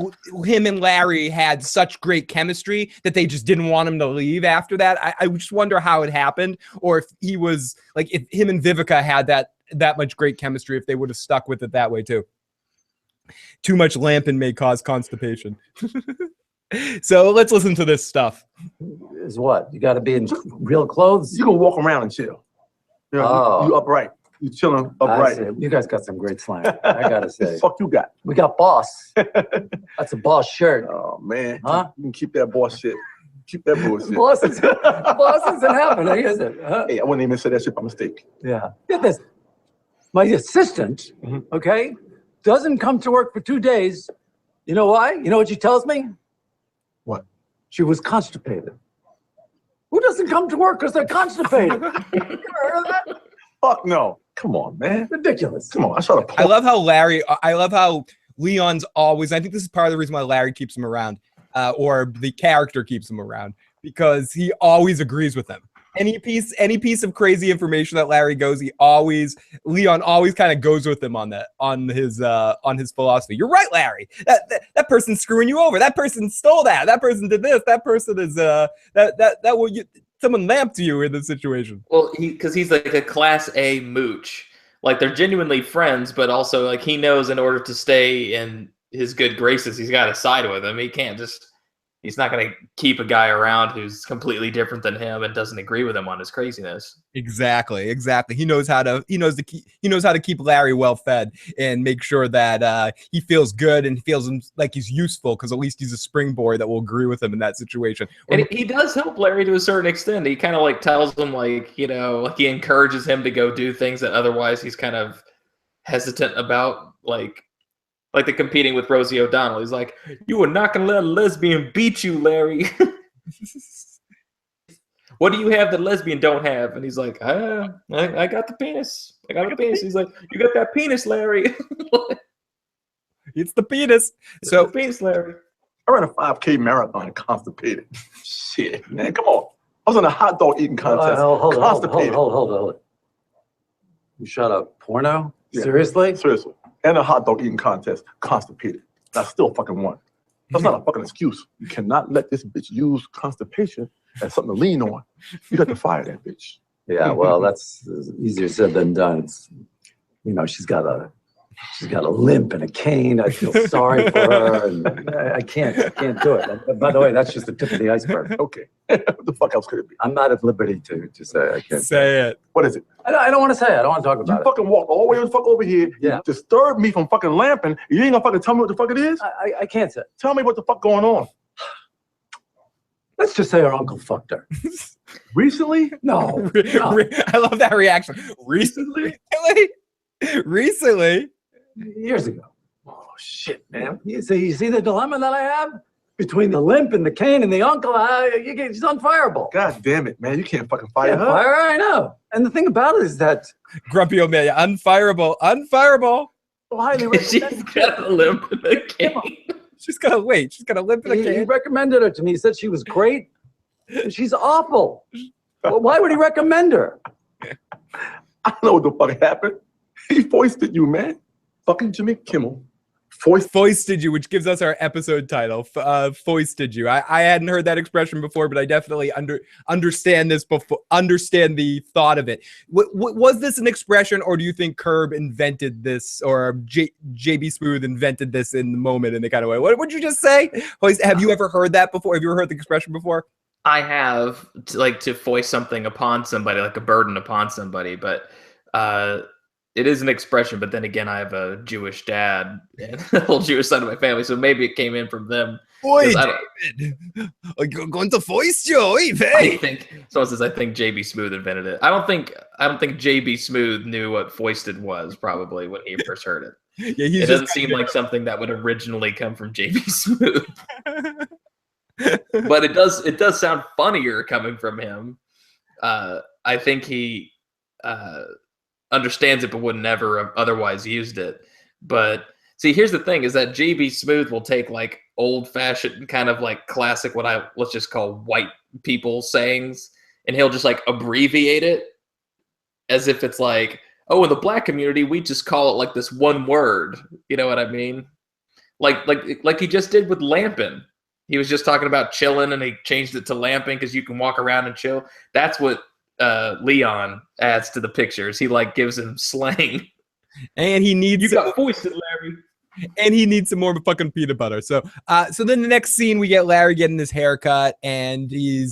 him and Larry had such great chemistry that they just didn't want him to leave after that. I just wonder how it happened, or if he was like, if him and Vivica had that much great chemistry, if they would have stuck with it that way too. Too much lamping may cause constipation. So let's listen to this stuff. Is what? You got to be in real clothes? You can walk around and chill. You upright. You chilling upright. You guys got some great slang. I got to say. Fuck you got. We got boss. That's a boss shirt. Oh, man. Huh? You can keep that boss shit. Keep that bullshit. Boss isn't happening, is it? Huh? Hey, I wouldn't even say that shit by mistake. Yeah. Get this. My assistant, okay, doesn't come to work for 2 days. You know why? You know what she tells me? What? She was constipated. Who doesn't come to work because they're constipated? You ever heard of that? Fuck no. Come on, man. Ridiculous. Come on. I love how Leon's always, I think this is part of the reason why Larry keeps him around, or the character keeps him around, because he always agrees with him. Any piece of crazy information that Larry goes, Leon always kind of goes with him on his philosophy. You're right, Larry. That person's screwing you over. That person stole that. That person did this. That person is someone lamped you in this situation. Well, because he's like a class A mooch. Like, they're genuinely friends, but also like he knows in order to stay in his good graces, he's got to side with him. He's not going to keep a guy around who's completely different than him and doesn't agree with him on his craziness. Exactly. He knows how to keep Larry well fed and make sure that he feels good and feels like he's useful, because at least he's a springboard that will agree with him in that situation. And he does help Larry to a certain extent. He kind of like tells him like he encourages him to go do things that otherwise he's kind of hesitant about, like the competing with Rosie O'Donnell. He's like, you are not going to let a lesbian beat you, Larry. What do you have that lesbian don't have? And he's like, I got the penis. I got the penis. He's like, you got that penis, Larry. It's the penis. It's the penis, Larry. I ran a 5K marathon constipated. Shit, man. Come on. I was in a hot dog eating contest. Hold. You shot a porno? Yeah. Seriously? Seriously. And a hot dog eating contest, constipated. I still fucking won. That's not a fucking excuse. You cannot let this bitch use constipation as something to lean on. You got to fire that bitch. Yeah, well, that's easier said than done. It's, she's got a limp and a cane. I feel sorry for her, and I can't do it. By the way, that's just the tip of the iceberg. Okay. What the fuck else could it be? I'm not at liberty to say. I can't say it. What is it? I don't want to say it. I don't want to talk about it. You fucking walk all the way the fuck over here. Yeah. You disturb me from fucking lamping. You ain't gonna fucking tell me what the fuck it is? I can't say. Tell me what the fuck going on. Let's just say her uncle fucked her. Recently? No. I love that reaction. Recently? Recently? Years ago. Oh, shit, man. You see the dilemma that I have? Between the limp and the cane and the uncle, she's unfireable. God damn it, man. You can't fucking fire her. Fire her, I know. And the thing about it is that... Grumpy old man, unfireable. So highly recommended. She's got a limp and a cane. She's got a limp and a cane. He recommended her to me. He said she was great. She's awful. Well, why would he recommend her? I don't know what the fuck happened. He foisted you, man. Fucking Jimmy Kimmel. Foisted you, which gives us our episode title. Foisted you. I hadn't heard that expression before, but I definitely understand this before. Understand the thought of it. Was this an expression, or do you think Curb invented this, or JB Smooth invented this in the moment in the kind of way? What would you just say? Have you ever heard that before? Have you ever heard the expression before? I have, to foist something upon somebody, like a burden upon somebody, but it is an expression, but then again, I have a Jewish dad and a whole Jewish side of my family, so maybe it came in from them. Boy, 'Cause David, you're going to foist you, I hey. think someone says I think JB Smooth invented it. I don't think JB Smooth knew what foisted was probably when he first heard it. Yeah, It doesn't seem like something that would originally come from JB Smooth. But it does sound funnier coming from him. I think he understands it, but would never have otherwise used it. But see, here's the thing: is that JB Smooth will take like old-fashioned kind of like classic, let's just call white people sayings, and he'll just like abbreviate it as if it's like, oh, in the black community, we just call it like this one word. You know what I mean? Like he just did with lamping. He was just talking about chilling, and he changed it to lamping because you can walk around and chill. That's what Leon adds to the pictures. He like gives him slang. And he needs You got foisted, Larry. And he needs some more fucking peanut butter. So then the next scene, we get Larry getting his haircut, and he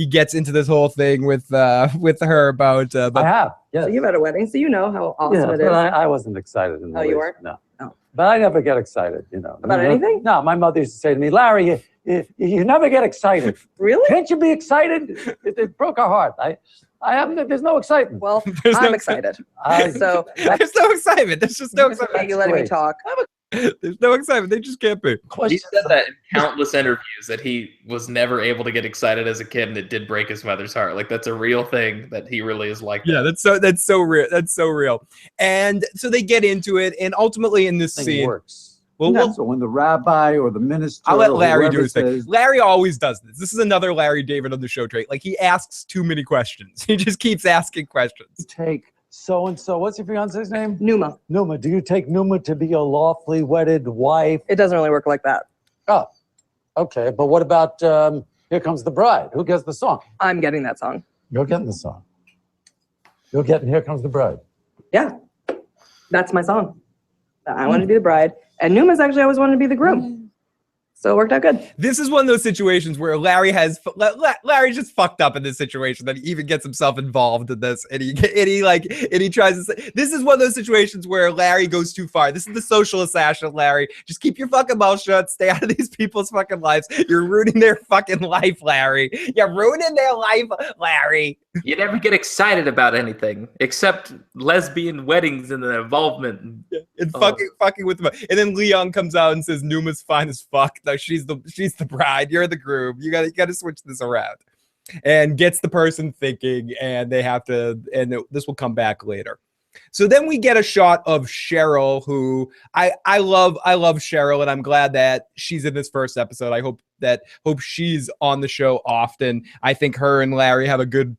gets into this whole thing with her about. I have. Yes. So you've had a wedding, so you know how awesome Yeah, it but is. I wasn't excited. In the Oh, you least. weren't? No. Oh. But I never get excited, you know. About anything? No, my mother used to say to me, Larry, you never get excited. Really? Can't you be excited? It broke her heart. There's no excitement. Well, There's I'm no- excited. I- So There's no excitement. There's just no are excitement. you letting me Great. talk? There's no excitement. They just can't be. He Question. said that in countless interviews that he was never able to get excited as a kid, and it did break his mother's heart. Like that's a real thing that he really is like. Yeah, that's so real. That's so real. And so they get into it, and ultimately in this Thing scene, works. well, So when the rabbi or the minister, I'll let or Larry do whoever his thing. says, Larry always does this. This is another Larry David on the show trait. Like he asks too many questions. He just keeps asking questions. Take so-and-so. What's your fiance's name? Numa. Numa. Do you take Numa to be your lawfully wedded wife? It doesn't really work like that. Oh, okay. But what about Here Comes the Bride? Who gets the song? I'm getting that song. You're getting the song. You're getting Here Comes the Bride. Yeah. That's my song. I wanted to be the bride. And Numa's actually always wanted to be the groom. So it worked out good. This is one of those situations where Larry Larry's just fucked up in this situation that he even gets himself involved in this, and he tries to say, this is one of those situations where Larry goes too far. This is the social assassin, Larry. Just keep your fucking mouth shut. Stay out of these people's fucking lives. You're ruining their fucking life, Larry. You're ruining their life, Larry. You never get excited about anything except lesbian weddings and the involvement. And fucking with them. And then Leon comes out and says Numa's fine as fuck. No, she's the bride. You're the groom. You gotta switch this around. And gets the person thinking, and they have to, and this will come back later. So then we get a shot of Cheryl, who I love Cheryl, and I'm glad that she's in this first episode. I hope she's on the show often. I think her and Larry have a good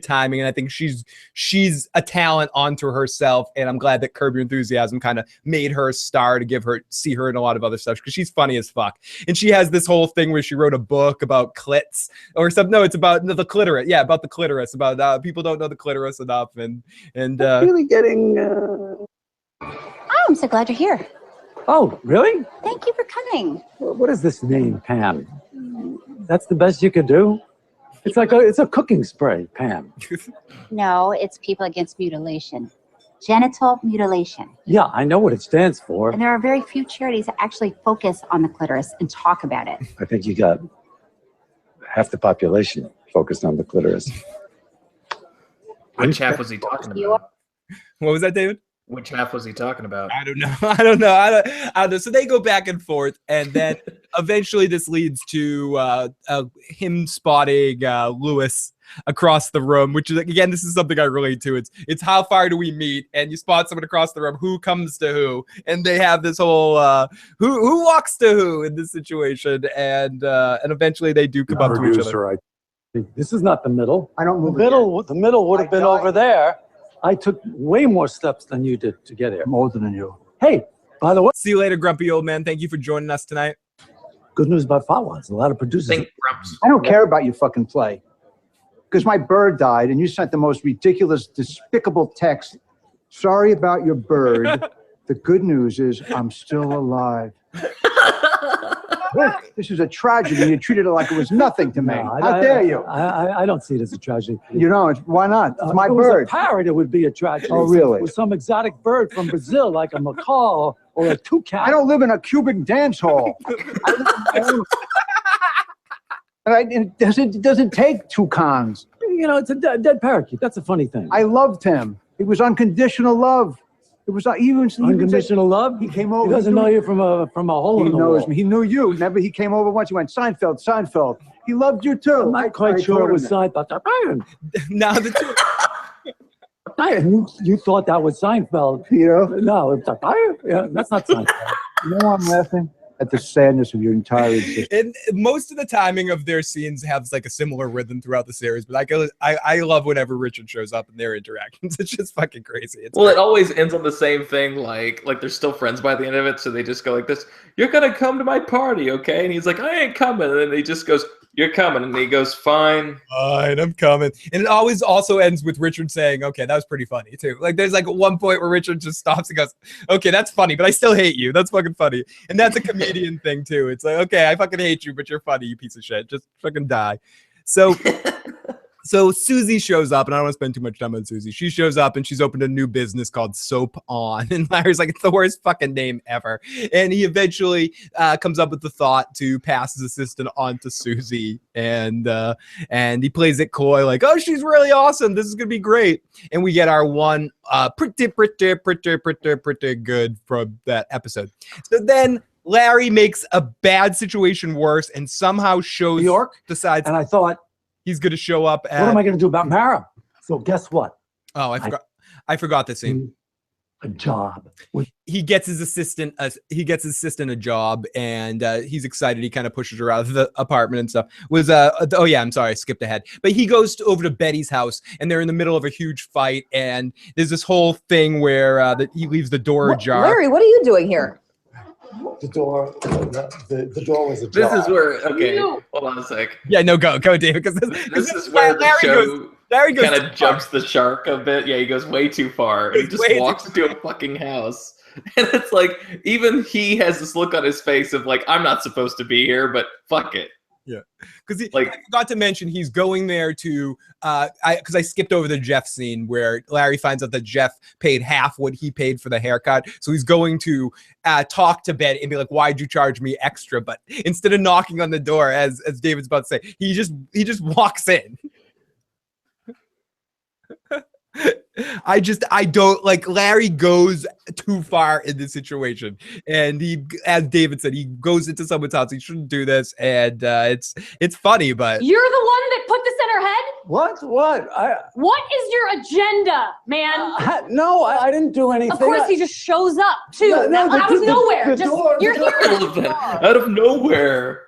timing, and I think she's a talent onto herself. And I'm glad that Curb Your Enthusiasm kind of made her a star to see her in a lot of other stuff, because she's funny as fuck. And she has this whole thing where she wrote a book about clits or something. No, it's about the clitoris. Yeah, about the clitoris. About people don't know the clitoris enough, and really getting. Oh, I'm so glad you're here. Oh, really? Thank you for coming. What is this name, Pam? That's the best you could do? It's like it's a cooking spray, Pam. No, it's People Against Mutilation. Genital mutilation. Yeah, I know what it stands for. And there are very few charities that actually focus on the clitoris and talk about it. I think you got half the population focused on the clitoris. Which half was he talking about? what was that, David? Which half was he talking about? I don't know. I don't know. So they go back and forth, and then eventually this leads to him spotting Lewis across the room, which is, again, this is something I relate to. It's how far do we meet? And you spot someone across the room. Who comes to who? And they have this whole who walks to who in this situation, and eventually they do come up to each other. This is not the middle. I don't move. The middle would have been over there. I took way more steps than you did to get here. More than you. Hey, by the way, See you later, grumpy old man. Thank you for joining us tonight. good news about Fawaz. A lot of producers. Think Grumps. I don't care about your fucking play. Because my bird died, and you sent the most ridiculous, despicable text. Sorry about your bird. The good news is I'm still alive. This is a tragedy. You treated it like it was nothing to me. No, How dare you? I don't see it as a tragedy. You know, why not? It's my if it was bird. a parrot, it would be a tragedy. Oh, really? With some exotic bird from Brazil, like a macaw or a toucan. I don't live in a Cuban dance hall. And it doesn't take toucans. You know, it's a dead parakeet. That's a funny thing. I loved him. It was unconditional love. It was unconditional love. He came over. He doesn't know you from a hole in the wall. He knows me. He knew you. Remember, he came over once. He went, Seinfeld. He loved you too. I'm not quite sure it was Seinfeld. Now the two. You thought that was Seinfeld. You know? No, it's yeah, that's not Seinfeld. You know why I'm laughing? At the sadness of your entire existence. And most of the timing of their scenes has like a similar rhythm throughout the series, but I love whenever Richard shows up in their interactions. It's just fucking crazy. It's it always ends on the same thing, like they're still friends by the end of it, so they just go like this, "You're gonna come to my party, okay?" And he's like, "I ain't coming," and then he just goes, "You're coming," and he goes, "Fine, I'm coming." And it always also ends with Richard saying, "Okay, that was pretty funny too." Like there's like one point where Richard just stops and goes, "Okay, that's funny, but I still hate you. That's fucking funny." And that's a comedian thing too. It's like, okay, I fucking hate you, but you're funny, you piece of shit. Just fucking die. So Susie shows up, and I don't want to spend too much time on Susie. She shows up, and she's opened a new business called Soap On. And Larry's like, it's the worst fucking name ever. And he eventually comes up with the thought to pass his assistant on to Susie. And he plays it coy, like, oh, she's really awesome. This is going to be great. And we get our one pretty good from that episode. So then Larry makes a bad situation worse and somehow shows New York decides. And I thought, he's going to show up at... What am I going to do about Mara? So guess what? Oh, I forgot the scene. A job. He gets his assistant a job, and he's excited. He kind of pushes her out of the apartment and stuff. Oh yeah, I'm sorry, I skipped ahead. But he goes over to Betty's house, and they're in the middle of a huge fight, and there's this whole thing where he leaves the door ajar. Larry, what are you doing here? The door was ajar. This is where, okay, hold on a sec. Yeah, no, go, David, because this is where the show kind of jumps the shark a bit. Yeah, he goes way too far. And he just walks into a fucking house. And it's like, even he has this look on his face of like, I'm not supposed to be here, but fuck it. Yeah, because I forgot to mention he's going there to because I skipped over the Jeff scene where Larry finds out that Jeff paid half what he paid for the haircut, so he's going to talk to Betty and be like, "Why'd you charge me extra?" But instead of knocking on the door, as David's about to say, he just walks in. I don't like Larry goes too far in this situation, and he, as David said, he goes into someone's house. He shouldn't do this, and it's funny, but you're the one that put this in her head. What? What is your agenda, man? No, I didn't do anything. Of course, he just shows up too. Out of nowhere. You're here. Out of nowhere.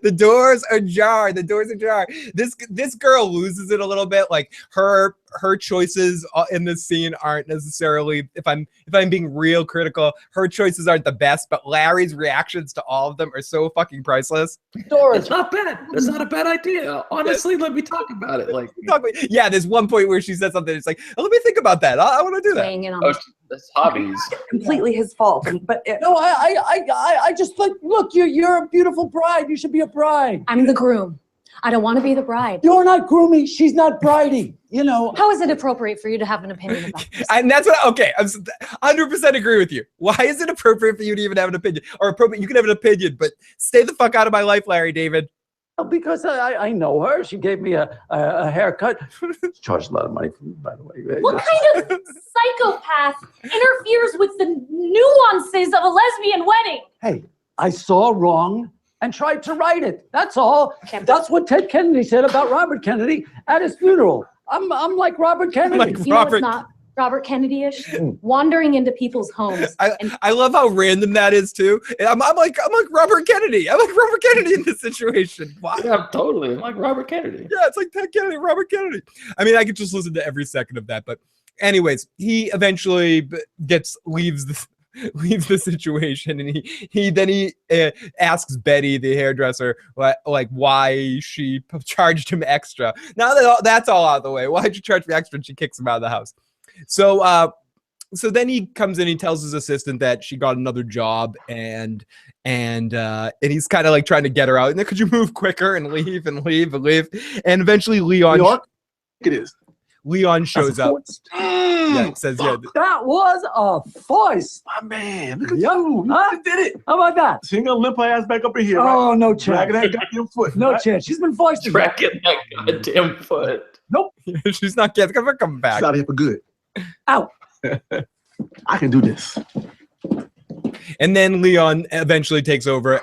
The doors are ajar. This girl loses it a little bit. Like her choices in this scene aren't necessarily, if I'm being real critical, her choices aren't the best, but Larry's reactions to all of them are so fucking priceless. It's not bad. That's not a bad idea. Honestly, let me talk about it. Like, yeah, there's one point where she said something. It's like, let me think about that. I want to do that. That's hobbies. Completely his fault. But no, I just like, look, you're a beautiful bride. You should be a bride. I'm the groom. I don't want to be the bride. You're not grooming. She's not bridey. You know. How is it appropriate for you to have an opinion about this? And that's what. Okay, I'm 100% agree with you. Why is it appropriate for you to even have an opinion? Or appropriate? You can have an opinion, but stay the fuck out of my life, Larry David. Because I know her. She gave me a haircut. She charged a lot of money for me, by the way. What kind of psychopath interferes with the nuances of a lesbian wedding? Hey, I saw wrong and tried to right it. That's all. That's what Ted Kennedy said about Robert Kennedy at his funeral. I'm like Robert Kennedy. You know what's not Robert Kennedy-ish? Wandering into people's homes. I love how random that is too. I'm like Robert Kennedy. I'm like Robert Kennedy in this situation. Wow. Yeah, totally. I'm like Robert Kennedy. Yeah, it's like Ted Kennedy, Robert Kennedy. I mean, I could just listen to every second of that. But anyways, he eventually leaves the situation, and he asks Betty, the hairdresser, like why she charged him extra. Now that that's all out of the way, why'd you charge me extra? And she kicks him out of the house. So so then he comes in, he tells his assistant that she got another job, and he's kind of like trying to get her out. And then, could you move quicker and leave and leave and leave? And eventually Leon, New York? It is. Leon shows up. Yeah, it says, yeah. That was a voice. My man, look at Yep. you. Huh? You did it. How about that? She ain't gonna limp her ass back up in here, Oh, right? no chance. Dragging that goddamn foot. No right? chance. She's been voiced. Dragging that goddamn foot. Nope. She's not getting gonna come back. She's out of here for good. Out. I can do this. And then Leon eventually takes over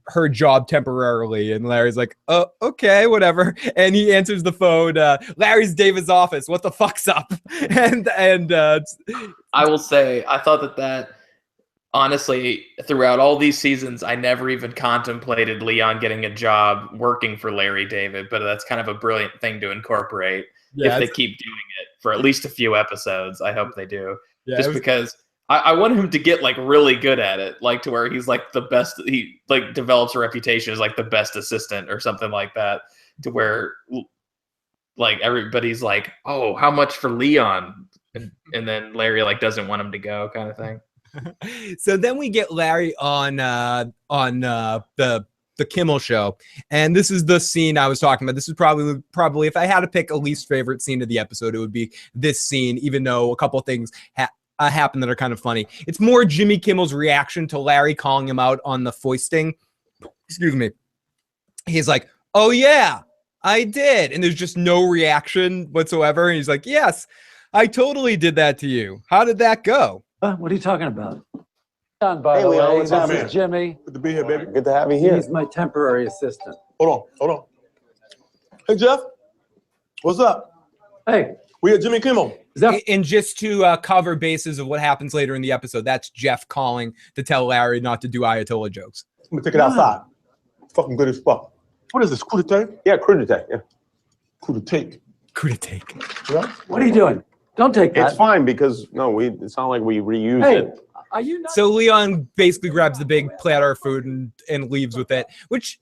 her job temporarily, and Larry's like, "Oh, okay, whatever." And he answers the phone. Larry's David's office. What the fuck's up? And I will say, I thought that honestly, throughout all these seasons, I never even contemplated Leon getting a job working for Larry David, but that's kind of a brilliant thing to incorporate if they keep doing it for at least a few episodes. I hope they do. Yeah, just because I want him to get like really good at it, like to where he's like the best. He like develops a reputation as like the best assistant or something like that, to where like everybody's like, "Oh, how much for Leon?" And then Larry like doesn't want him to go, kind of thing. So then we get Larry on the Kimmel show, and this is the scene I was talking about. This is probably if I had to pick a least favorite scene of the episode, it would be this scene, even though a couple of things happen that are kind of funny. It's more Jimmy Kimmel's reaction to Larry calling him out on the foisting. Excuse me. He's like, "Oh yeah, I did," and there's just no reaction whatsoever. And he's like, "Yes, I totally did that to you. How did that go?" What are you talking about? By Hey, the Leon, way, what's this up, is man? Jimmy. Good to be here, baby. Good to have you here. He's my temporary assistant. Hold on. Hey, Jeff. What's up? Hey, We at Jimmy Kimmel. And just to cover bases of what happens later in the episode, that's Jeff calling to tell Larry not to do Ayatollah jokes. I'm gonna take it outside. Fucking good as fuck. What is this? Coup d'etat? Yeah, coup d'etat. Yeah. Coup d'etat. Coup d'etat. Yeah. what are you doing? Don't take that. It's fine because it's not like we reuse Hey, it. are you not? So Leon basically grabs the big platter of food and leaves with it, which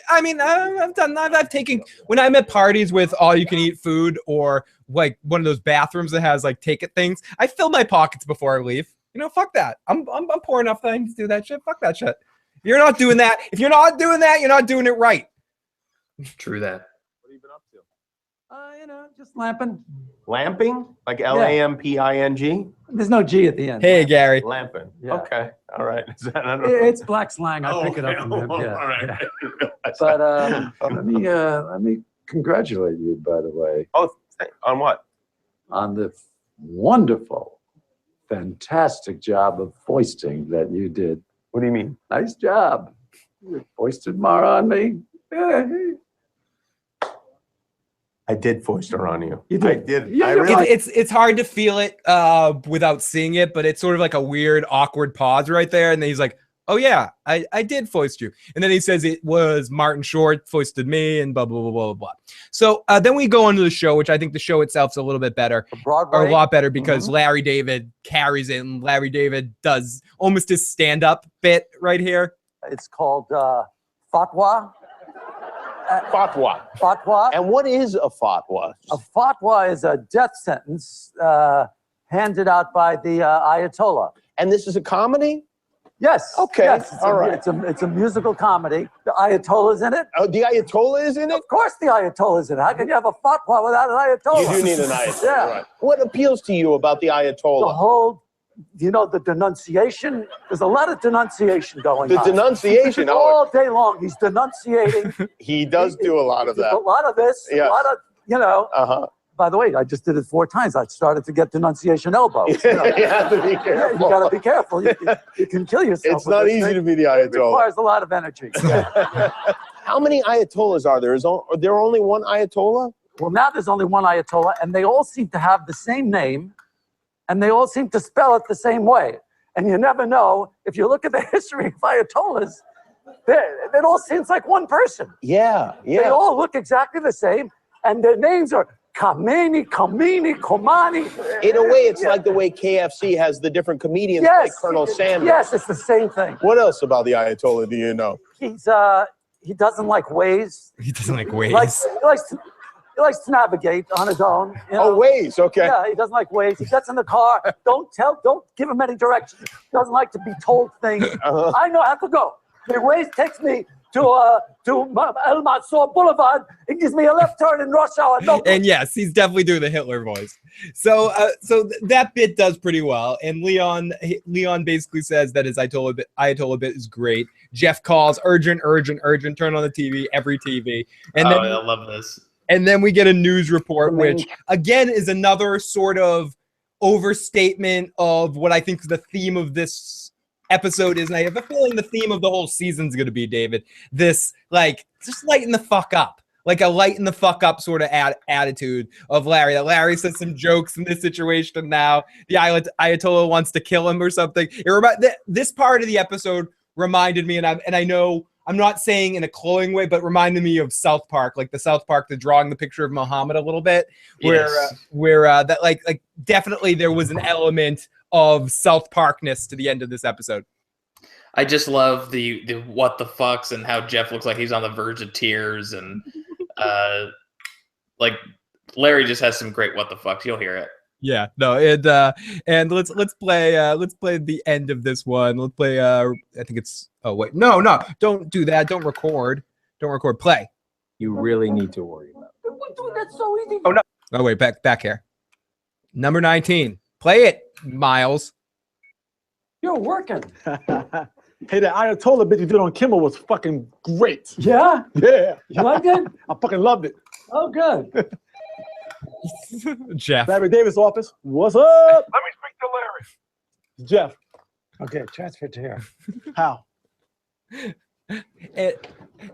I mean, I've taken when I'm at parties with all you can eat food or like one of those bathrooms that has like take it things. I fill my pockets before I leave. You know, fuck that. I'm poor enough that I need to do that shit. Fuck that shit. You're not doing that. If you're not doing that, you're not doing it right. True that. What have you been up to? Just lamping. Lamping? Like Lamping? There's no G at the end. Hey, Gary. Lamping. Yeah. Okay. All right. Is that, I don't know. It's black slang. I pick it up from him. Yeah. But let me congratulate you, by the way, On what? on the wonderful, fantastic job of foisting that you did. What do you mean? Nice job. You foisted more on me. Yeah. I did foist her on you. You did. I did. Yeah, I you're really. It's hard to feel it without seeing it, but it's sort of like a weird, awkward pause right there. And then he's like, "Oh yeah, I did foist you." And then he says it was Martin Short foisted me, and blah blah blah blah blah. So then we go on to the show, which I think the show itself's a little bit better, or a lot better, because Larry David carries it, and Larry David does almost his stand-up bit right here. It's called fatwa. Fatwa. Fatwa. And what is a fatwa? A fatwa is a death sentence handed out by the Ayatollah. And this is a comedy? Yes. Okay. Yes. All right. It's a musical comedy. The Ayatollah's in it. Oh, the Ayatollah is in it? Of course the Ayatollah's in it. How can you have a fatwa without an Ayatollah? You do need an Ayatollah. Yeah. Right. What appeals to you about the The Ayatollah? whole, the denunciation. There's a lot of denunciation going The on. denunciation. Oh, All day long, he's denunciating. he does do a lot of A that. lot of this. Yeah. A lot of, Uh-huh. By the way, I just did it 4 times. I started to get denunciation elbows. You have to be Yeah, careful. you got to be careful. You can kill yourself. It's with not this easy thing. to be the It Ayatollah. requires a lot of energy. How many Ayatollahs are there? Is there only one Ayatollah? Well, now there's only one Ayatollah, and they all seem to have the same name, and they all seem to spell it the same way. And you never know, if you look at the history of Ayatollahs, it all seems like one person. Yeah, They all look exactly the same, and their names are Khamenei, Komani. In a way, it's like the way KFC has the different comedians like Colonel Sanders. Yes, it's the same thing. What else about the Ayatollah do you know? He doesn't like ways. He doesn't like ways. He likes He likes to navigate on his own. You know? Oh, Waze, okay. Yeah, he doesn't like Waze. He gets in the car. Don't give him any directions. Doesn't like to be told things. I know I have to go. The Waze takes me to El Mansour Boulevard. It gives me a left turn in rush hour. No. And yes, he's definitely doing the Hitler voice. So that bit does pretty well. And Leon basically says that his Ayatollah bit is great. Jeff calls, urgent, turn on the TV, every TV. And then I love this. And then we get a news report, which again is another sort of overstatement of what I think the theme of this episode is. And I have a feeling the theme of the whole season is going to be, David, this like just lighten the fuck up. Like a lighten the fuck up sort of attitude of Larry. That Larry says some jokes in this situation now. The Ayatollah wants to kill him or something. This part of the episode reminded me, and I know I'm not saying in a cloying way, but reminded me of South Park, like the South Park, the drawing the picture of Muhammad a little bit, where that like definitely there was an element of South Parkness to the end of this episode. I just love the what the fucks and how Jeff looks like he's on the verge of tears, and like Larry just has some great what the fucks. You'll hear it. Yeah, no, and let's play the end of this one. Let's play I think it's no, don't do that. Don't record. Play. You really need to worry about it. We're doing that so easy. Oh no. Oh wait, back here. Number 19. Play it, Miles. You're working. Hey, the Ayatollah bit you did on Kimmel was fucking great. Yeah? Yeah. You liked it? I fucking loved it. Oh, good. Jeff. Larry Davis' office. What's up? Let me speak to Larry. Jeff. Okay, transfer to here. How?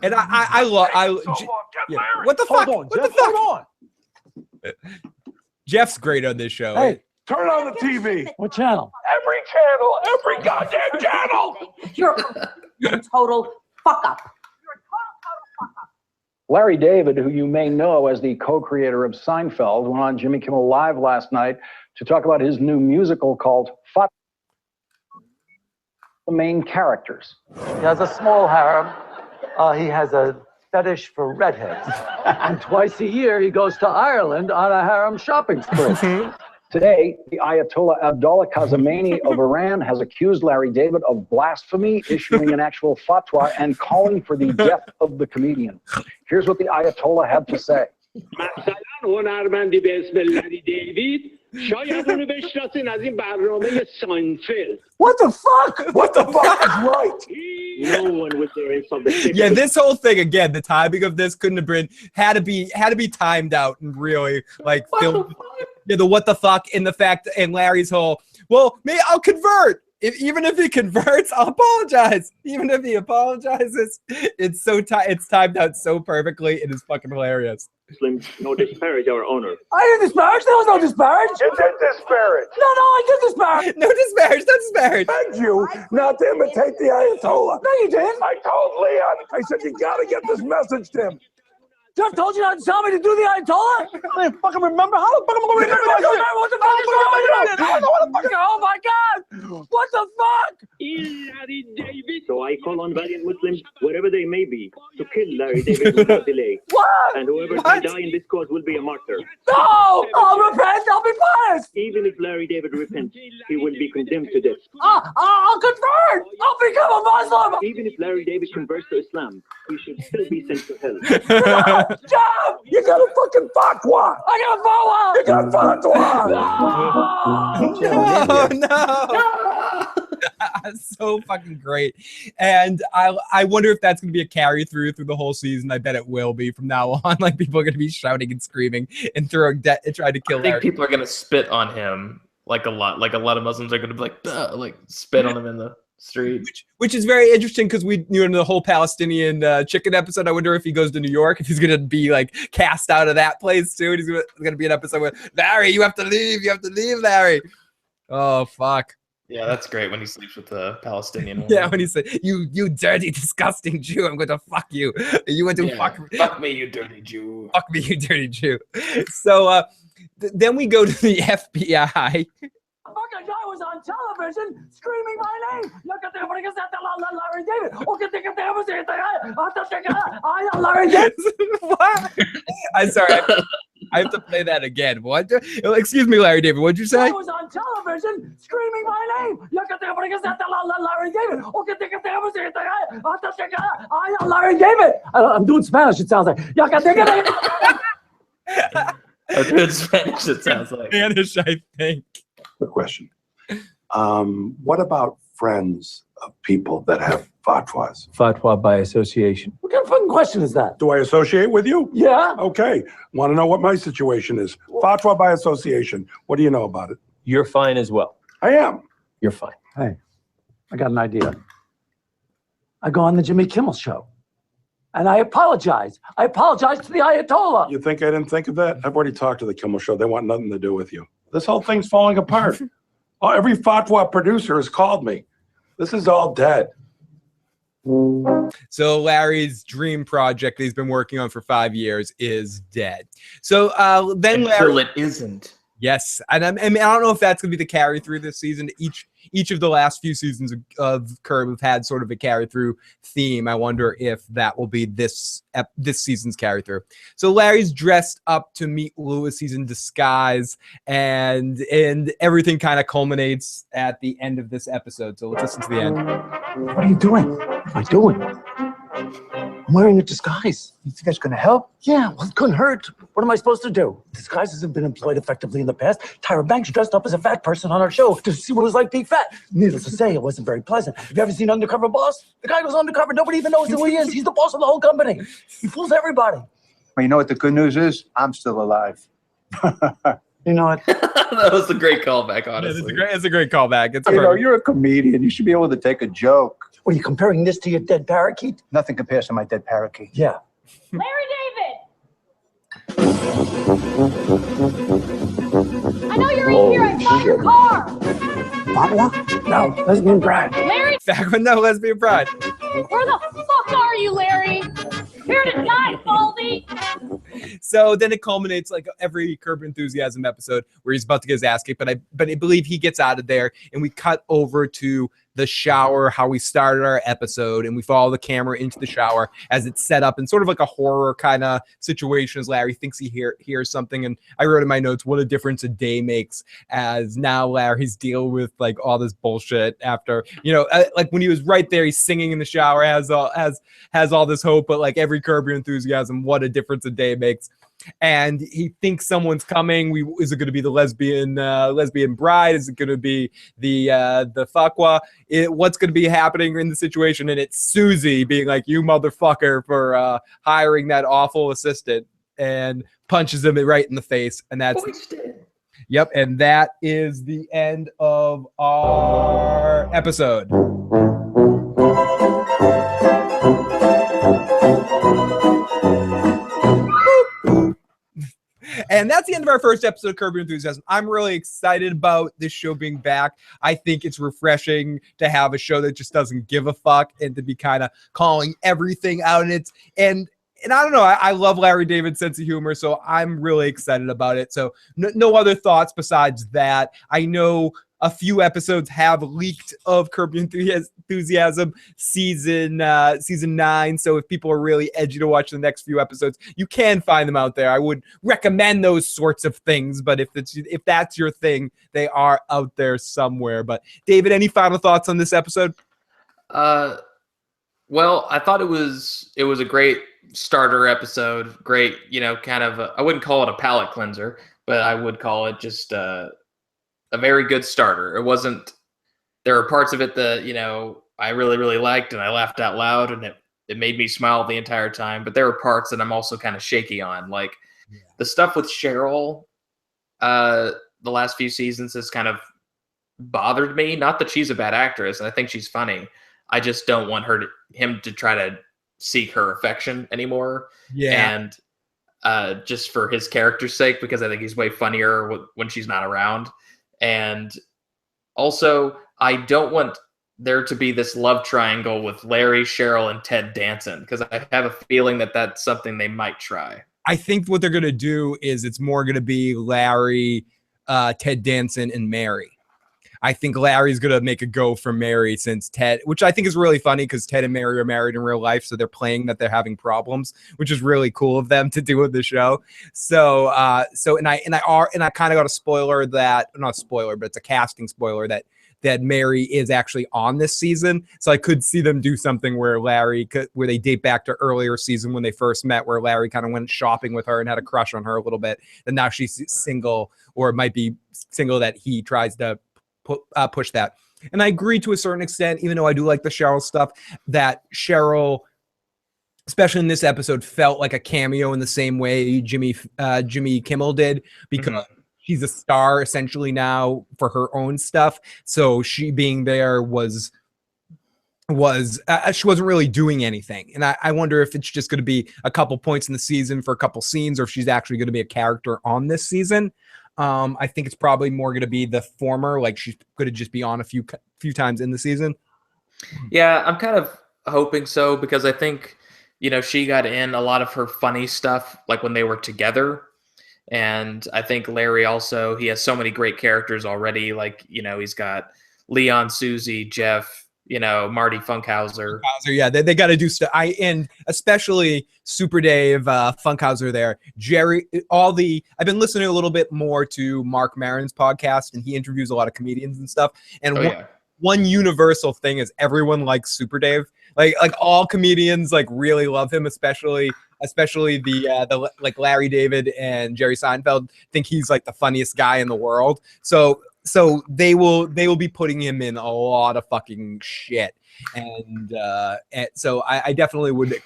And I love what the fuck? Hold on, what Jeff, the fuck? hold on. Jeff's great on this show. Hey, turn on the TV. What channel? Every channel, every goddamn channel. You're a total fuck up. Larry David, who you may know as the co-creator of Seinfeld, went on Jimmy Kimmel Live last night to talk about his new musical called Fat. The main characters. He has a small harem. He has a fetish for redheads. And twice a year, he goes to Ireland on a harem shopping spree. Today, the Ayatollah Abdullah Khamenei of Iran has accused Larry David of blasphemy, issuing an actual fatwa, and calling for the death of the comedian. Here's what the Ayatollah had to say. هنرمندی به اسم لری دیوید شاید اونو بشناسین از این برنامه ساینفلد. What the fuck? What the fuck is right? No one would dare insult the Yeah, this whole thing again, the timing of this couldn't have been had to be timed out and really like filmed. Yeah, the what the fuck and the fact and Larry's whole, well, maybe I'll convert. Even if he converts, I'll apologize. Even if he apologizes, it's timed out so perfectly. It is fucking hilarious. Muslims no disparage our honor. I didn't disparage. There was no disparage. You did disparage. No, I did disparage. No disparage. Begged you not to imitate the Ayatollah. No, you didn't. I told Leon. I said you gotta get this message to him. Jeff told you not to tell me to do the Ayatollah? I didn't fucking remember. How the fuck am I gonna remember that shit? What the fuck is wrong with you? Oh my God! What the fuck? Larry David. So I call on valiant Muslims, wherever they may be, to kill Larry David without delay. What? And whoever may die in this cause will be a martyr. No! I'll repent. I'll be punished. Even if Larry David repents, he will be condemned to death. I'll convert. I'll become a Muslim. Even if Larry David converts to Islam, he should still be sent to hell. Jeff, you got a fucking fatwa. I got a fatwa. You got a fatwa. No. So fucking great. And I wonder if that's going to be a carry through the whole season. I bet it will be from now on. Like people are going to be shouting and screaming and throwing and trying to kill. I think people are going to spit on him like a lot. Like a lot of Muslims are going to be like spit on him in the street. Which is very interesting because the whole Palestinian chicken episode. I wonder if he goes to New York, if he's going to be like cast out of that place too. And he's going to be an episode where Larry, you have to leave, Larry. Oh fuck. Yeah, that's great when he sleeps with the Palestinian woman. Yeah, when he said, you dirty, disgusting Jew, I'm going to fuck you. You want to fuck me. Fuck me, you dirty Jew. Fuck me, you dirty Jew. So then we go to the FBI. Fucking guy was on television screaming my name. Larry David. Larry David. What? I'm sorry. I have to play that again. What? Excuse me, Larry David. What'd you say? I was on television screaming my name. Larry David. Larry David. I'm doing Spanish. It sounds like. That's good Spanish, it sounds like. Spanish, I think. Good question. What about friends of people that have fatwas? Fatwa by association. What kind of fucking question is that? Do I associate with you? Yeah. Okay. Want to know what my situation is? Fatwa by association. What do you know about it? You're fine as well. I am. You're fine. Hey, I got an idea. I go on the Jimmy Kimmel show. And I apologize. I apologize to the Ayatollah. You think I didn't think of that? I've already talked to the Kimmel Show. They want nothing to do with you. This whole thing's falling apart. Every fatwa producer has called me. This is all dead. So Larry's dream project that he's been working on for 5 years is dead. So then Until it isn't. Yes, and I mean I don't know if that's going to be the carry through this season. Each of the last few seasons of Curb have had sort of a carry through theme. I wonder if that will be this season's carry through. So Larry's dressed up to meet Lewis. He's in disguise, and everything kind of culminates at the end of this episode. So let's listen to the end. What are you doing? What am I doing? I'm wearing a disguise. You think that's going to help? Yeah, well, it couldn't hurt. What am I supposed to do? Disguises have been employed effectively in the past. Tyra Banks dressed up as a fat person on our show to see what it was like being fat. Needless to say, it wasn't very pleasant. Have you ever seen Undercover Boss? The guy goes undercover. Nobody even knows who he is. He's the boss of the whole company. He fools everybody. Well, you know what the good news is? I'm still alive. You know what? That was a great callback, honestly. It's a great callback. It's You know, you're a comedian. You should be able to take a joke. What, are you comparing this to your dead parakeet? Nothing compares to my dead parakeet. Yeah. Larry David! I know you're in here. I found your car. Fatwa? No, lesbian bride. Larry, Back with no lesbian pride. where the fuck are you, Larry? Here to die, Baldy. So then it culminates like every Curb Your Enthusiasm episode where he's about to get his ass kicked, but I believe he gets out of there, and we cut over to the shower, how we started our episode, and we follow the camera into the shower as it's set up in sort of like a horror kind of situation as Larry thinks he hears something. And I wrote in my notes what a difference a day makes, as now Larry's dealing with like all this bullshit after, like when he was right there, he's singing in the shower, has all this hope, but like every Curb Your Enthusiasm, what a difference a day makes. And he thinks someone's coming. Is it going to be the lesbian bride? Is it going to be the fuckwa? What's going to be happening in the situation? And it's Susie being like, "You motherfucker," for hiring that awful assistant, and punches him right in the face. And that's Foisted. Yep. And that is the end of our episode. And that's the end of our first episode of Curb Your Enthusiasm. I'm really excited about this show being back. I think it's refreshing to have a show that just doesn't give a fuck and to be kind of calling everything out. And I don't know. I love Larry David's sense of humor, so I'm really excited about it. So no other thoughts besides that. I know a few episodes have leaked of Curb Your Enthusiasm season 9. So if people are really edgy to watch the next few episodes, you can find them out there. I would recommend those sorts of things, but if that's your thing, they are out there somewhere. But David, any final thoughts on this episode? Well, I thought it was a great starter episode. Great, kind of I wouldn't call it a palate cleanser, but I would call it just a very good starter. It wasn't. There were parts of it that I really, really liked, and I laughed out loud, and it made me smile the entire time. But there were parts that I'm also kind of shaky on, like the stuff with Cheryl. The last few seasons has kind of bothered me. Not that she's a bad actress, and I think she's funny. I just don't want him to try to seek her affection anymore. Yeah. And just for his character's sake, because I think he's way funnier when she's not around. And also, I don't want there to be this love triangle with Larry, Cheryl, and Ted Danson, because I have a feeling that that's something they might try. I think what they're going to do is it's more going to be Larry, Ted Danson, and Mary. I think Larry's gonna make a go for Mary since Ted, which I think is really funny because Ted and Mary are married in real life, so they're playing that they're having problems, which is really cool of them to do with the show. So I kind of got a spoiler that, not a spoiler, but it's a casting spoiler that Mary is actually on this season. So I could see them do something where where they date back to earlier season when they first met, where Larry kind of went shopping with her and had a crush on her a little bit. And now she's single, or it might be single that he tries to push that. And I agree to a certain extent, even though I do like the Cheryl stuff, that Cheryl, especially in this episode, felt like a cameo in the same way Jimmy Kimmel did, because she's a star essentially now for her own stuff. So she being there was she wasn't really doing anything. And I wonder if it's just going to be a couple points in the season for a couple scenes, or if she's actually going to be a character on this season. I think it's probably more going to be the former, like she's going to just be on a few times in the season. Yeah, I'm kind of hoping so, because I think, she got in a lot of her funny stuff like when they were together. And I think Larry also, he has so many great characters already. Like, he's got Leon, Susie, Jeff, Marty Funkhauser. Yeah, they got to do stuff. And especially Super Dave, Funkhauser there. Jerry, I've been listening a little bit more to Mark Maron's podcast, and he interviews a lot of comedians and stuff. And one universal thing is everyone likes Super Dave. Like all comedians really love him, especially the like Larry David and Jerry Seinfeld think he's like the funniest guy in the world. So they will be putting him in a lot of fucking shit. And so I definitely would